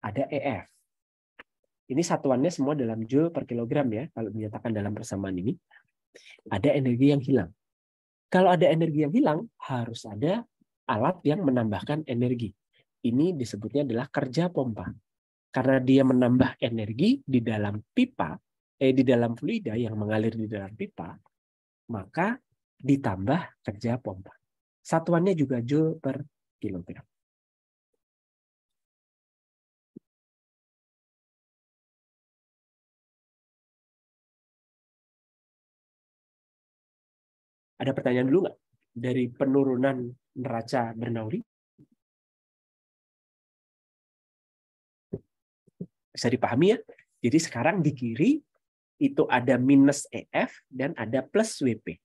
Ada EF. Ini satuannya semua dalam joule per kilogram ya, kalau dinyatakan dalam persamaan ini. Ada energi yang hilang. Kalau ada energi yang hilang, harus ada alat yang menambahkan energi. Ini disebutnya adalah kerja pompa. Karena dia menambah energi di dalam pipa, di dalam fluida yang mengalir di dalam pipa, maka ditambah kerja pompa. Satuannya juga joule per kilogram. Ada pertanyaan dulu nggak? Dari penurunan neraca Bernoulli? Bisa dipahami ya? Jadi sekarang di kiri itu ada minus EF dan ada plus WP.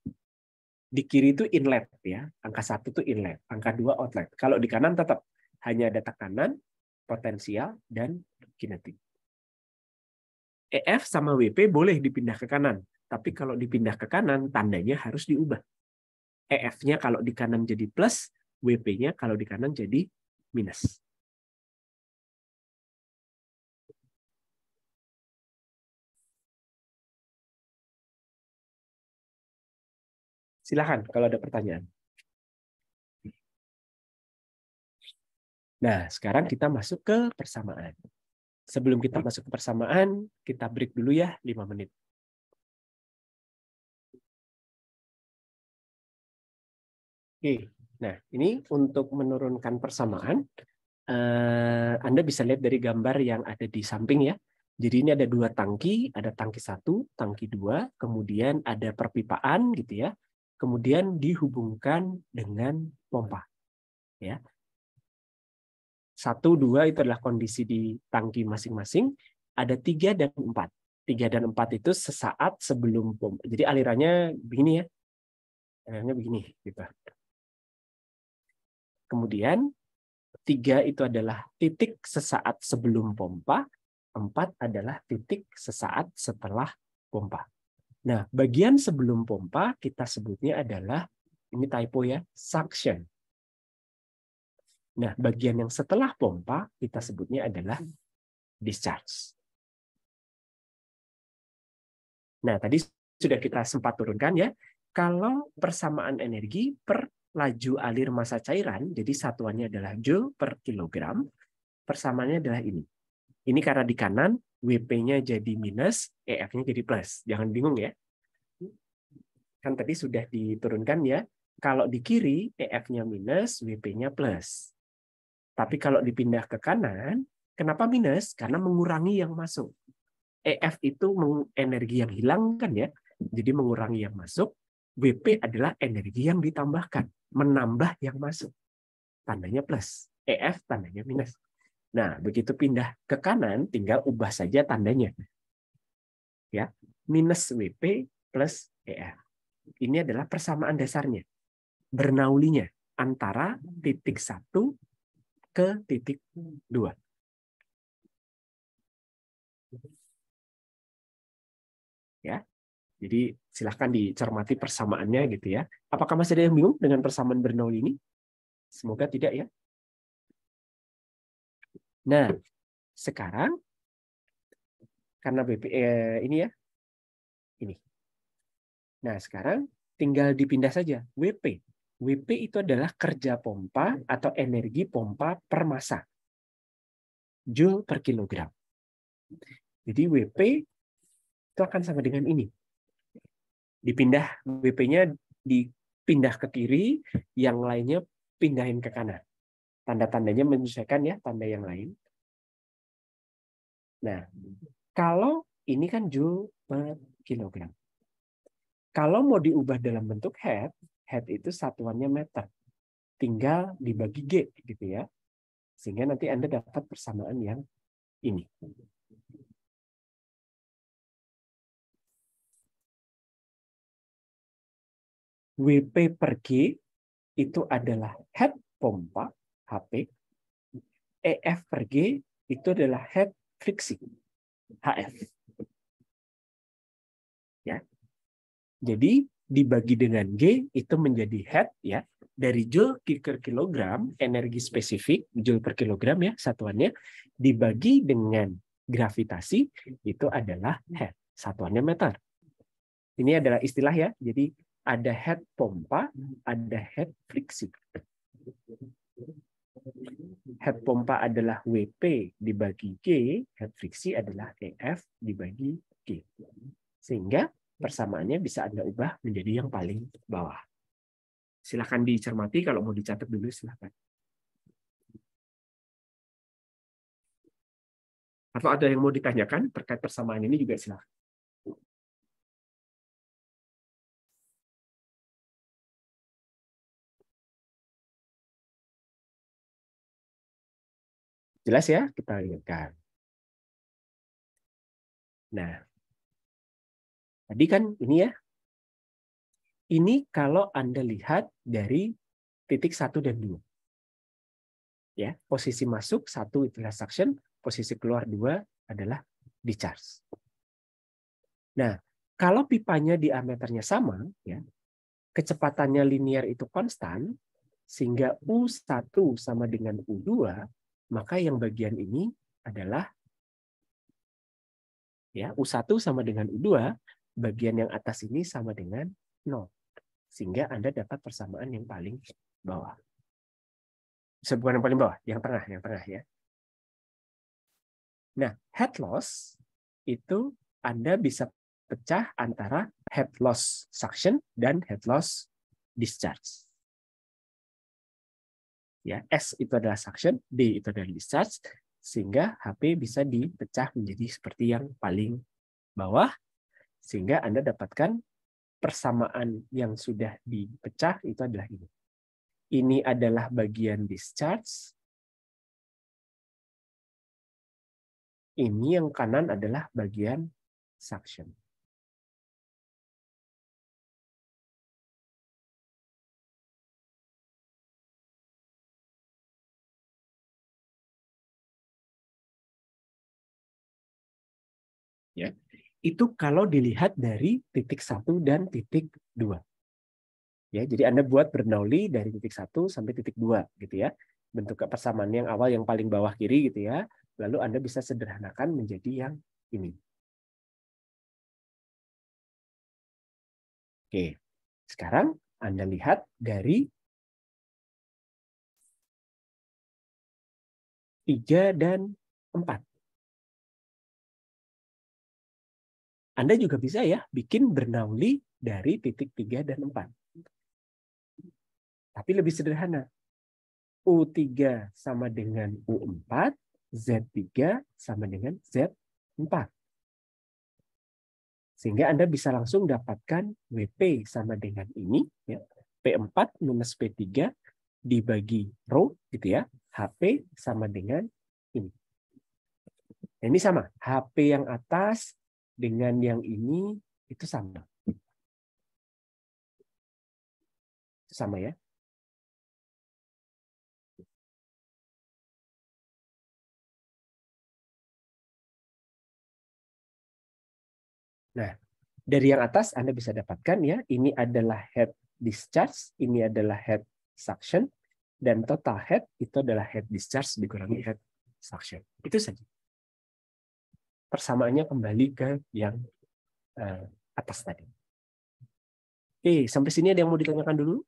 Di kiri itu inlet ya, angka 1 itu inlet, angka 2 outlet. Kalau di kanan tetap hanya ada tekanan, potensial, dan kinetik. EF sama WP boleh dipindah ke kanan, tapi kalau dipindah ke kanan tandanya harus diubah. EF-nya kalau di kanan jadi plus, WP-nya kalau di kanan jadi minus. Silakan kalau ada pertanyaan. Nah, sekarang kita masuk ke persamaan. Sebelum kita masuk ke persamaan, kita break dulu ya 5 menit. Oke, Nah, ini untuk menurunkan persamaan, Anda bisa lihat dari gambar yang ada di samping ya. Jadi ini ada dua tangki, ada tangki 1, tangki 2, kemudian ada perpipaan gitu ya. Kemudian dihubungkan dengan pompa. Ya. 1, 2 itu adalah kondisi di tangki masing-masing. Ada 3 dan 4. 3 dan 4 itu sesaat sebelum pompa. Jadi alirannya begini ya. Alirannya begini gitu. Kemudian 3 itu adalah titik sesaat sebelum pompa, 4 adalah titik sesaat setelah pompa. Nah, bagian sebelum pompa kita sebutnya adalah, ini typo ya, suction. Nah, bagian yang setelah pompa kita sebutnya adalah discharge. Nah, tadi sudah kita sempat turunkan ya, kalau persamaan energi per laju alir massa cairan, jadi satuannya adalah joule per kilogram, persamaannya adalah ini. Ini karena di kanan, WP-nya jadi minus, EF-nya jadi plus. Jangan bingung ya. Kan tadi sudah diturunkan ya. Kalau di kiri, EF-nya minus, WP-nya plus. Tapi kalau dipindah ke kanan, kenapa minus? Karena mengurangi yang masuk. EF itu energi yang hilang kan ya. Jadi mengurangi yang masuk. WP adalah energi yang ditambahkan. Menambah yang masuk. Tandanya plus. EF tandanya minus. Nah, begitu pindah ke kanan, tinggal ubah saja tandanya. Ya, minus WP plus EF. Ini adalah persamaan dasarnya. Bernaulinya antara titik 1 ke titik 2. Ya. Jadi silahkan dicermati persamaannya gitu ya. Apakah masih ada yang bingung dengan persamaan Bernoulli ini? Semoga tidak ya. Nah, sekarang karena BP ini ya, ini. Nah, sekarang tinggal dipindah saja WP. WP itu adalah kerja pompa atau energi pompa per massa. Joule per kilogram. Jadi WP itu akan sama dengan ini. Dipindah WP-nya dipindah ke kiri, yang lainnya pindahin ke kanan. Tanda-tandanya menyesuaikan ya, tanda yang lain. Nah, kalau ini kan joule per kilogram. Kalau mau diubah dalam bentuk head itu satuannya meter. Tinggal dibagi G gitu ya. Sehingga nanti Anda dapat persamaan yang ini. WP per G itu adalah head pompa, HP. EF per G itu adalah head friksi, HF. Ya. Jadi dibagi dengan G itu menjadi head ya. Dari joule per kilogram, energi spesifik, joule per kilogram ya satuannya, dibagi dengan gravitasi itu adalah head. Satuannya meter. Ini adalah istilah ya. Jadi ada head pompa, ada head friksi. Head pompa adalah WP dibagi G, head friksi adalah EF dibagi G. Sehingga persamaannya bisa Anda ubah menjadi yang paling bawah. Silahkan dicermati, kalau mau dicatat dulu silahkan. Atau ada yang mau ditanyakan terkait persamaan ini juga silahkan. Jelas ya? Kita lihatkan. Nah, tadi kan ini ya. Ini kalau Anda lihat dari titik 1 dan 2. Ya, posisi masuk 1 itulah suction, posisi keluar 2 adalah discharge. Nah, kalau pipanya diameternya sama, ya, kecepatannya linear itu konstan, sehingga U1 sama dengan U2, maka yang bagian ini adalah ya U1 sama dengan U2, bagian yang atas ini sama dengan 0. Sehingga Anda dapat persamaan yang paling bawah. Bukan yang paling bawah, yang tengah ya. Nah, head loss itu Anda bisa pecah antara head loss suction dan head loss discharge. Ya, S itu adalah suction, D itu adalah discharge, sehingga HP bisa dipecah menjadi seperti yang paling bawah, sehingga Anda dapatkan persamaan yang sudah dipecah itu adalah ini. Ini adalah bagian discharge. Ini yang kanan adalah bagian suction. Ya, itu kalau dilihat dari titik 1 dan titik 2. Ya, jadi Anda buat Bernoulli dari titik 1 sampai titik 2 gitu ya. Bentuk persamaan yang awal yang paling bawah kiri gitu ya. Lalu Anda bisa sederhanakan menjadi yang ini. Oke. Sekarang Anda lihat dari 3 dan 4. Anda juga bisa ya bikin Bernoulli dari titik 3 dan 4. Tapi lebih sederhana. U3 sama dengan U4, Z3 sama dengan Z4. Sehingga Anda bisa langsung dapatkan WP sama dengan ini. Ya. P4 minus P3 dibagi rho, gitu ya. HP sama dengan ini. Nah, ini sama. HP yang atas dengan yang ini itu sama. Itu sama ya. Nah, dari yang atas Anda bisa dapatkan ya, ini adalah head discharge, ini adalah head suction, dan total head itu adalah head discharge dikurangi head suction. Itu saja. Persamaannya kembali ke yang atas tadi. Oke, sampai sini ada yang mau ditanyakan dulu?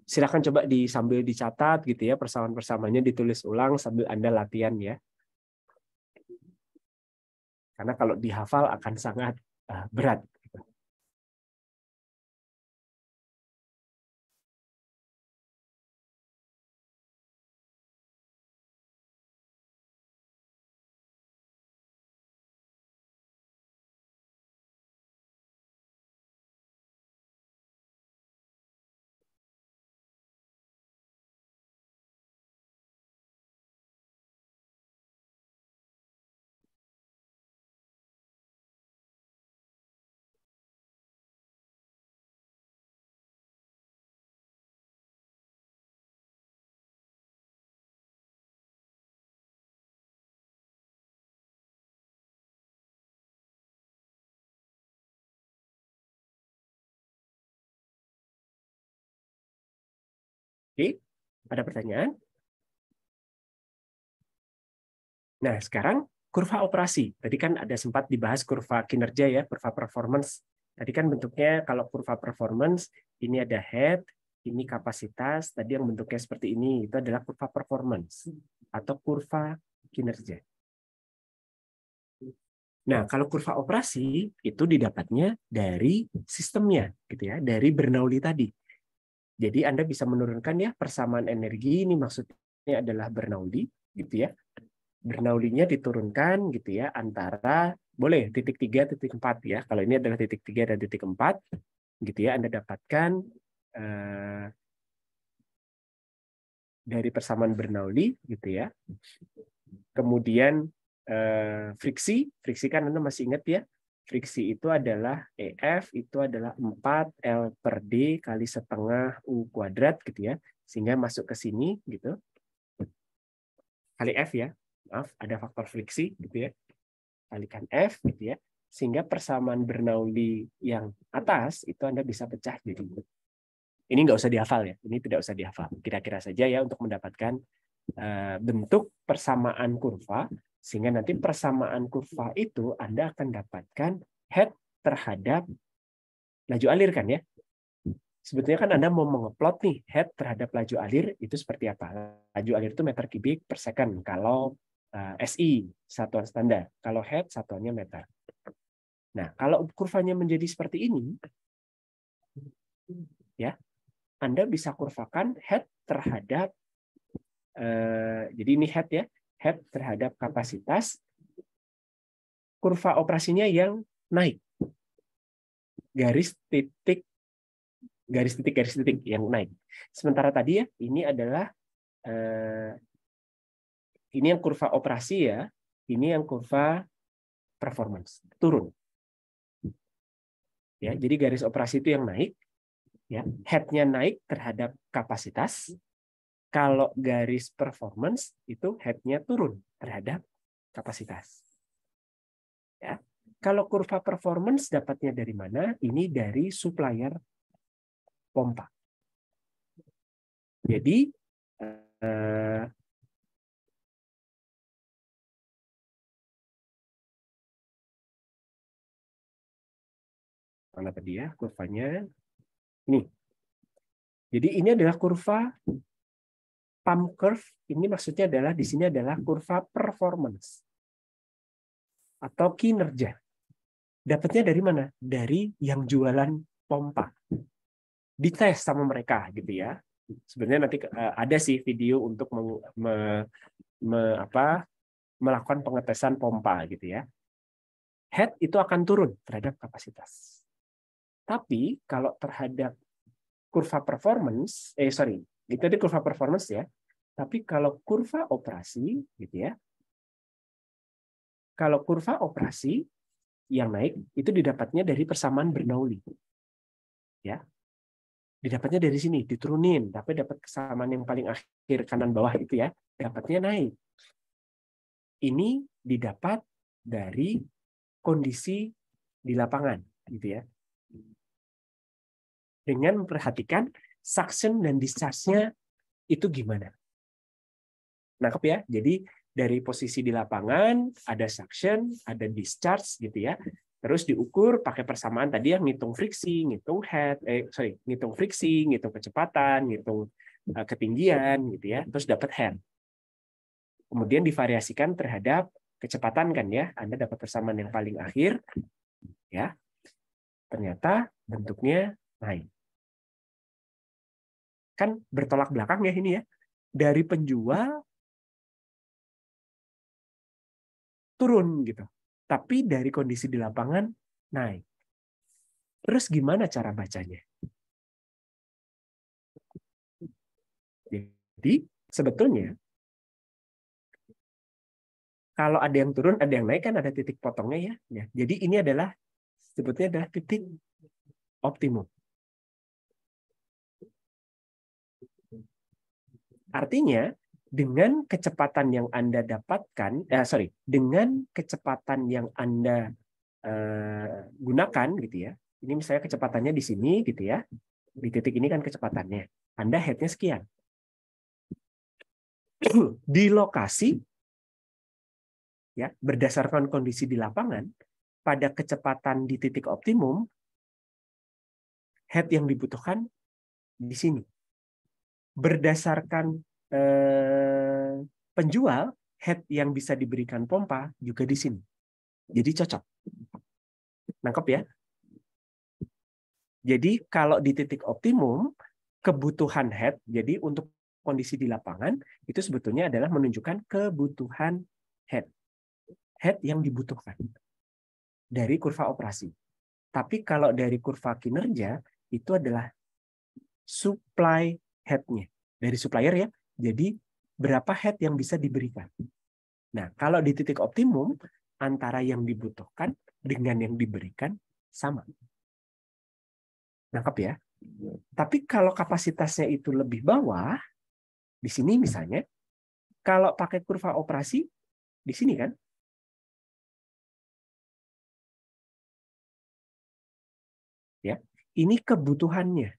Silakan coba sambil dicatat gitu ya, persamaan-persamaannya ditulis ulang sambil Anda latihan ya. Karena kalau dihafal akan sangat berat. Oke, ada pertanyaan? Nah, sekarang kurva operasi. Tadi kan ada sempat dibahas kurva kinerja ya, kurva performance. Tadi kan bentuknya kalau kurva performance, ini ada head, ini kapasitas, tadi yang bentuknya seperti ini, itu adalah kurva performance atau kurva kinerja. Nah, kalau kurva operasi itu didapatnya dari sistemnya, gitu ya, dari Bernoulli tadi. Jadi Anda bisa menurunkan ya persamaan energi, ini maksudnya adalah Bernoulli, gitu ya. Bernoulli-nya diturunkan gitu ya antara boleh titik 3 titik 4 ya. Kalau ini adalah titik 3 dan titik 4 gitu ya, Anda dapatkan dari persamaan Bernoulli gitu ya. Kemudian friksi kan Anda masih ingat ya. Friksi itu adalah EF itu adalah 4 L per D kali setengah U kuadrat gitu ya. Sehingga masuk ke sini gitu. Kali F ya. Maaf, ada faktor friksi gitu ya. Kalikan F gitu ya. Sehingga persamaan Bernoulli yang atas itu Anda bisa pecah jadi. Ini nggak usah dihafal ya. Ini tidak usah dihafal. Kira-kira saja ya untuk mendapatkan bentuk persamaan kurva, sehingga nanti persamaan kurva itu Anda akan dapatkan head terhadap laju alir kan ya. Sebetulnya kan Anda mau mengeplot nih head terhadap laju alir itu seperti apa. Laju alir itu meter kubik per second kalau SI satuan standar. Kalau head satuannya meter. Nah, kalau kurvanya menjadi seperti ini, ya, Anda bisa kurvakan head terhadap, jadi ini head ya, head terhadap kapasitas, kurva operasinya yang naik, garis titik yang naik. Sementara tadi ya, ini adalah ini yang kurva operasi ya, ini yang kurva performance turun. Ya, jadi garis operasi itu yang naik, ya, head-nya naik terhadap kapasitas. Kalau garis performance itu head-nya turun terhadap kapasitas. Ya. Kalau kurva performance dapatnya dari mana? Ini dari supplier pompa. Jadi mana tadi ya kurvanya? Ini. Jadi ini adalah kurva pump curve. Ini maksudnya adalah di sini adalah kurva performance atau kinerja. Dapatnya dari mana? Dari yang jualan pompa. Dites sama mereka gitu ya. Sebenarnya nanti ada sih video untuk melakukan pengetesan pompa gitu ya. Head itu akan turun terhadap kapasitas. Tapi kalau terhadap kurva performance, itu tadi kurva performance ya. Tapi kalau kurva operasi gitu ya. Kalau kurva operasi yang naik itu didapatnya dari persamaan Bernoulli. Ya. Didapatnya dari sini, diturunin, tapi dapat kesamaan yang paling akhir kanan bawah itu ya, dapatnya naik. Ini didapat dari kondisi di lapangan, gitu ya. Dengan memperhatikan suction dan discharge-nya itu gimana. Nangkep ya? Jadi dari posisi di lapangan ada suction, ada discharge gitu ya. Terus diukur pakai persamaan tadi yang ngitung friksi, ngitung ngitung friksi, ngitung kecepatan, ngitung ketinggian gitu ya. Terus dapat head. Kemudian divariasikan terhadap kecepatan kan ya. Anda dapat persamaan yang paling akhir ya. Ternyata bentuknya naik. Kan bertolak belakang ya ini ya. Dari penjual turun gitu. Tapi dari kondisi di lapangan naik. Terus gimana cara bacanya? Jadi sebetulnya kalau ada yang turun, ada yang naik kan ada titik potongnya ya. Jadi ini adalah sebetulnya adalah titik optimum. Artinya dengan kecepatan yang Anda dapatkan, dengan kecepatan yang Anda gunakan gitu ya. Ini misalnya kecepatannya di sini gitu ya. Di titik ini kan kecepatannya. Anda head-nya sekian. Di lokasi ya, berdasarkan kondisi di lapangan pada kecepatan di titik optimum, head yang dibutuhkan di sini. Berdasarkan penjual, head yang bisa diberikan pompa juga di sini. Jadi cocok. Nangkep ya? Jadi kalau di titik optimum, kebutuhan head, jadi untuk kondisi di lapangan, itu sebetulnya adalah menunjukkan kebutuhan head. Head yang dibutuhkan dari kurva operasi. Tapi kalau dari kurva kinerja, itu adalah supply head-nya. Dari supplier ya, jadi berapa head yang bisa diberikan. Nah, kalau di titik optimum, antara yang dibutuhkan dengan yang diberikan sama. Nangkep ya? Tapi kalau kapasitasnya itu lebih bawah, di sini misalnya, kalau pakai kurva operasi, di sini kan, ya, ini kebutuhannya.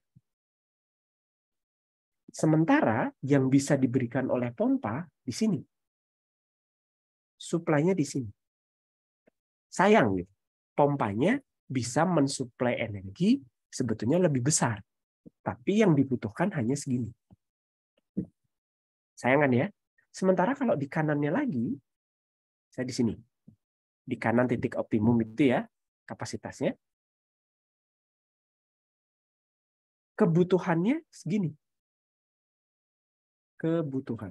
Sementara yang bisa diberikan oleh pompa di sini. Suplainya di sini. Sayang, gitu. Pompanya bisa mensuplai energi sebetulnya lebih besar. Tapi yang dibutuhkan hanya segini. Sayang kan ya? Sementara kalau di kanannya lagi, saya di sini. Di kanan titik optimum itu ya, kapasitasnya. Kebutuhannya segini. Kebutuhan.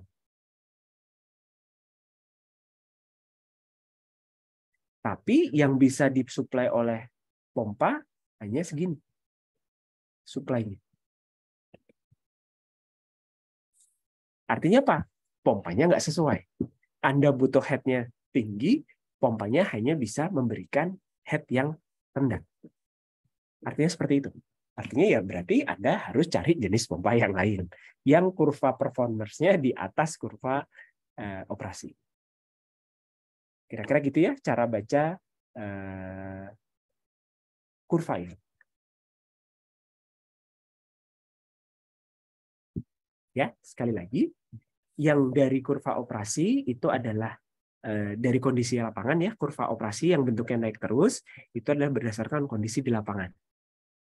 Tapi yang bisa disuplai oleh pompa hanya segini. Suplainya. Artinya apa? Pompanya nggak sesuai. Anda butuh head-nya tinggi, pompanya hanya bisa memberikan head yang rendah. Artinya seperti itu. Artinya ya berarti Anda harus cari jenis pompa yang lain. Yang kurva performance-nya di atas kurva operasi. Kira-kira gitu ya cara baca kurva ini. Ya, sekali lagi, yang dari kurva operasi itu adalah dari kondisi lapangan ya, kurva operasi yang bentuknya naik terus itu adalah berdasarkan kondisi di lapangan.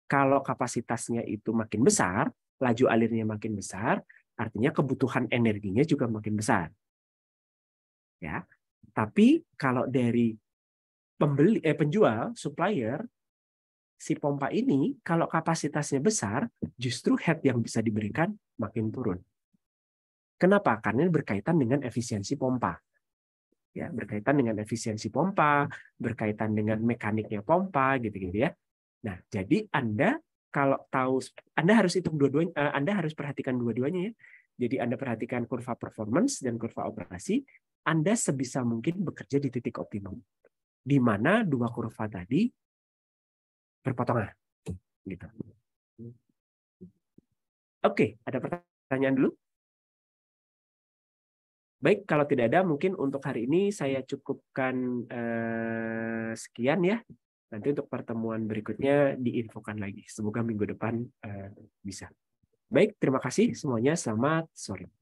Kalau kapasitasnya itu makin besar, laju alirnya makin besar, artinya kebutuhan energinya juga makin besar. Ya. Tapi kalau dari penjual, supplier, si pompa ini kalau kapasitasnya besar, justru head yang bisa diberikan makin turun. Kenapa? Karena ini berkaitan dengan efisiensi pompa. Ya, berkaitan dengan efisiensi pompa, berkaitan dengan mekaniknya pompa, gitu-gitu ya. Nah, jadi Anda kalau tahu, Anda harus hitung dua-duanya, Anda harus perhatikan dua-duanya ya. Jadi Anda perhatikan kurva performance dan kurva operasi, Anda sebisa mungkin bekerja di titik optimum, di mana dua kurva tadi berpotongan. Gitu. Oke, ada pertanyaan dulu? Baik, kalau tidak ada, mungkin untuk hari ini saya cukupkan sekian ya. Nanti untuk pertemuan berikutnya diinfokan lagi. Semoga minggu depan bisa. Baik, terima kasih semuanya. Selamat sore.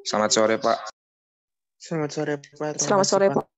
Selamat sore, Pak. Selamat sore, Pak. Selamat sore, Pak.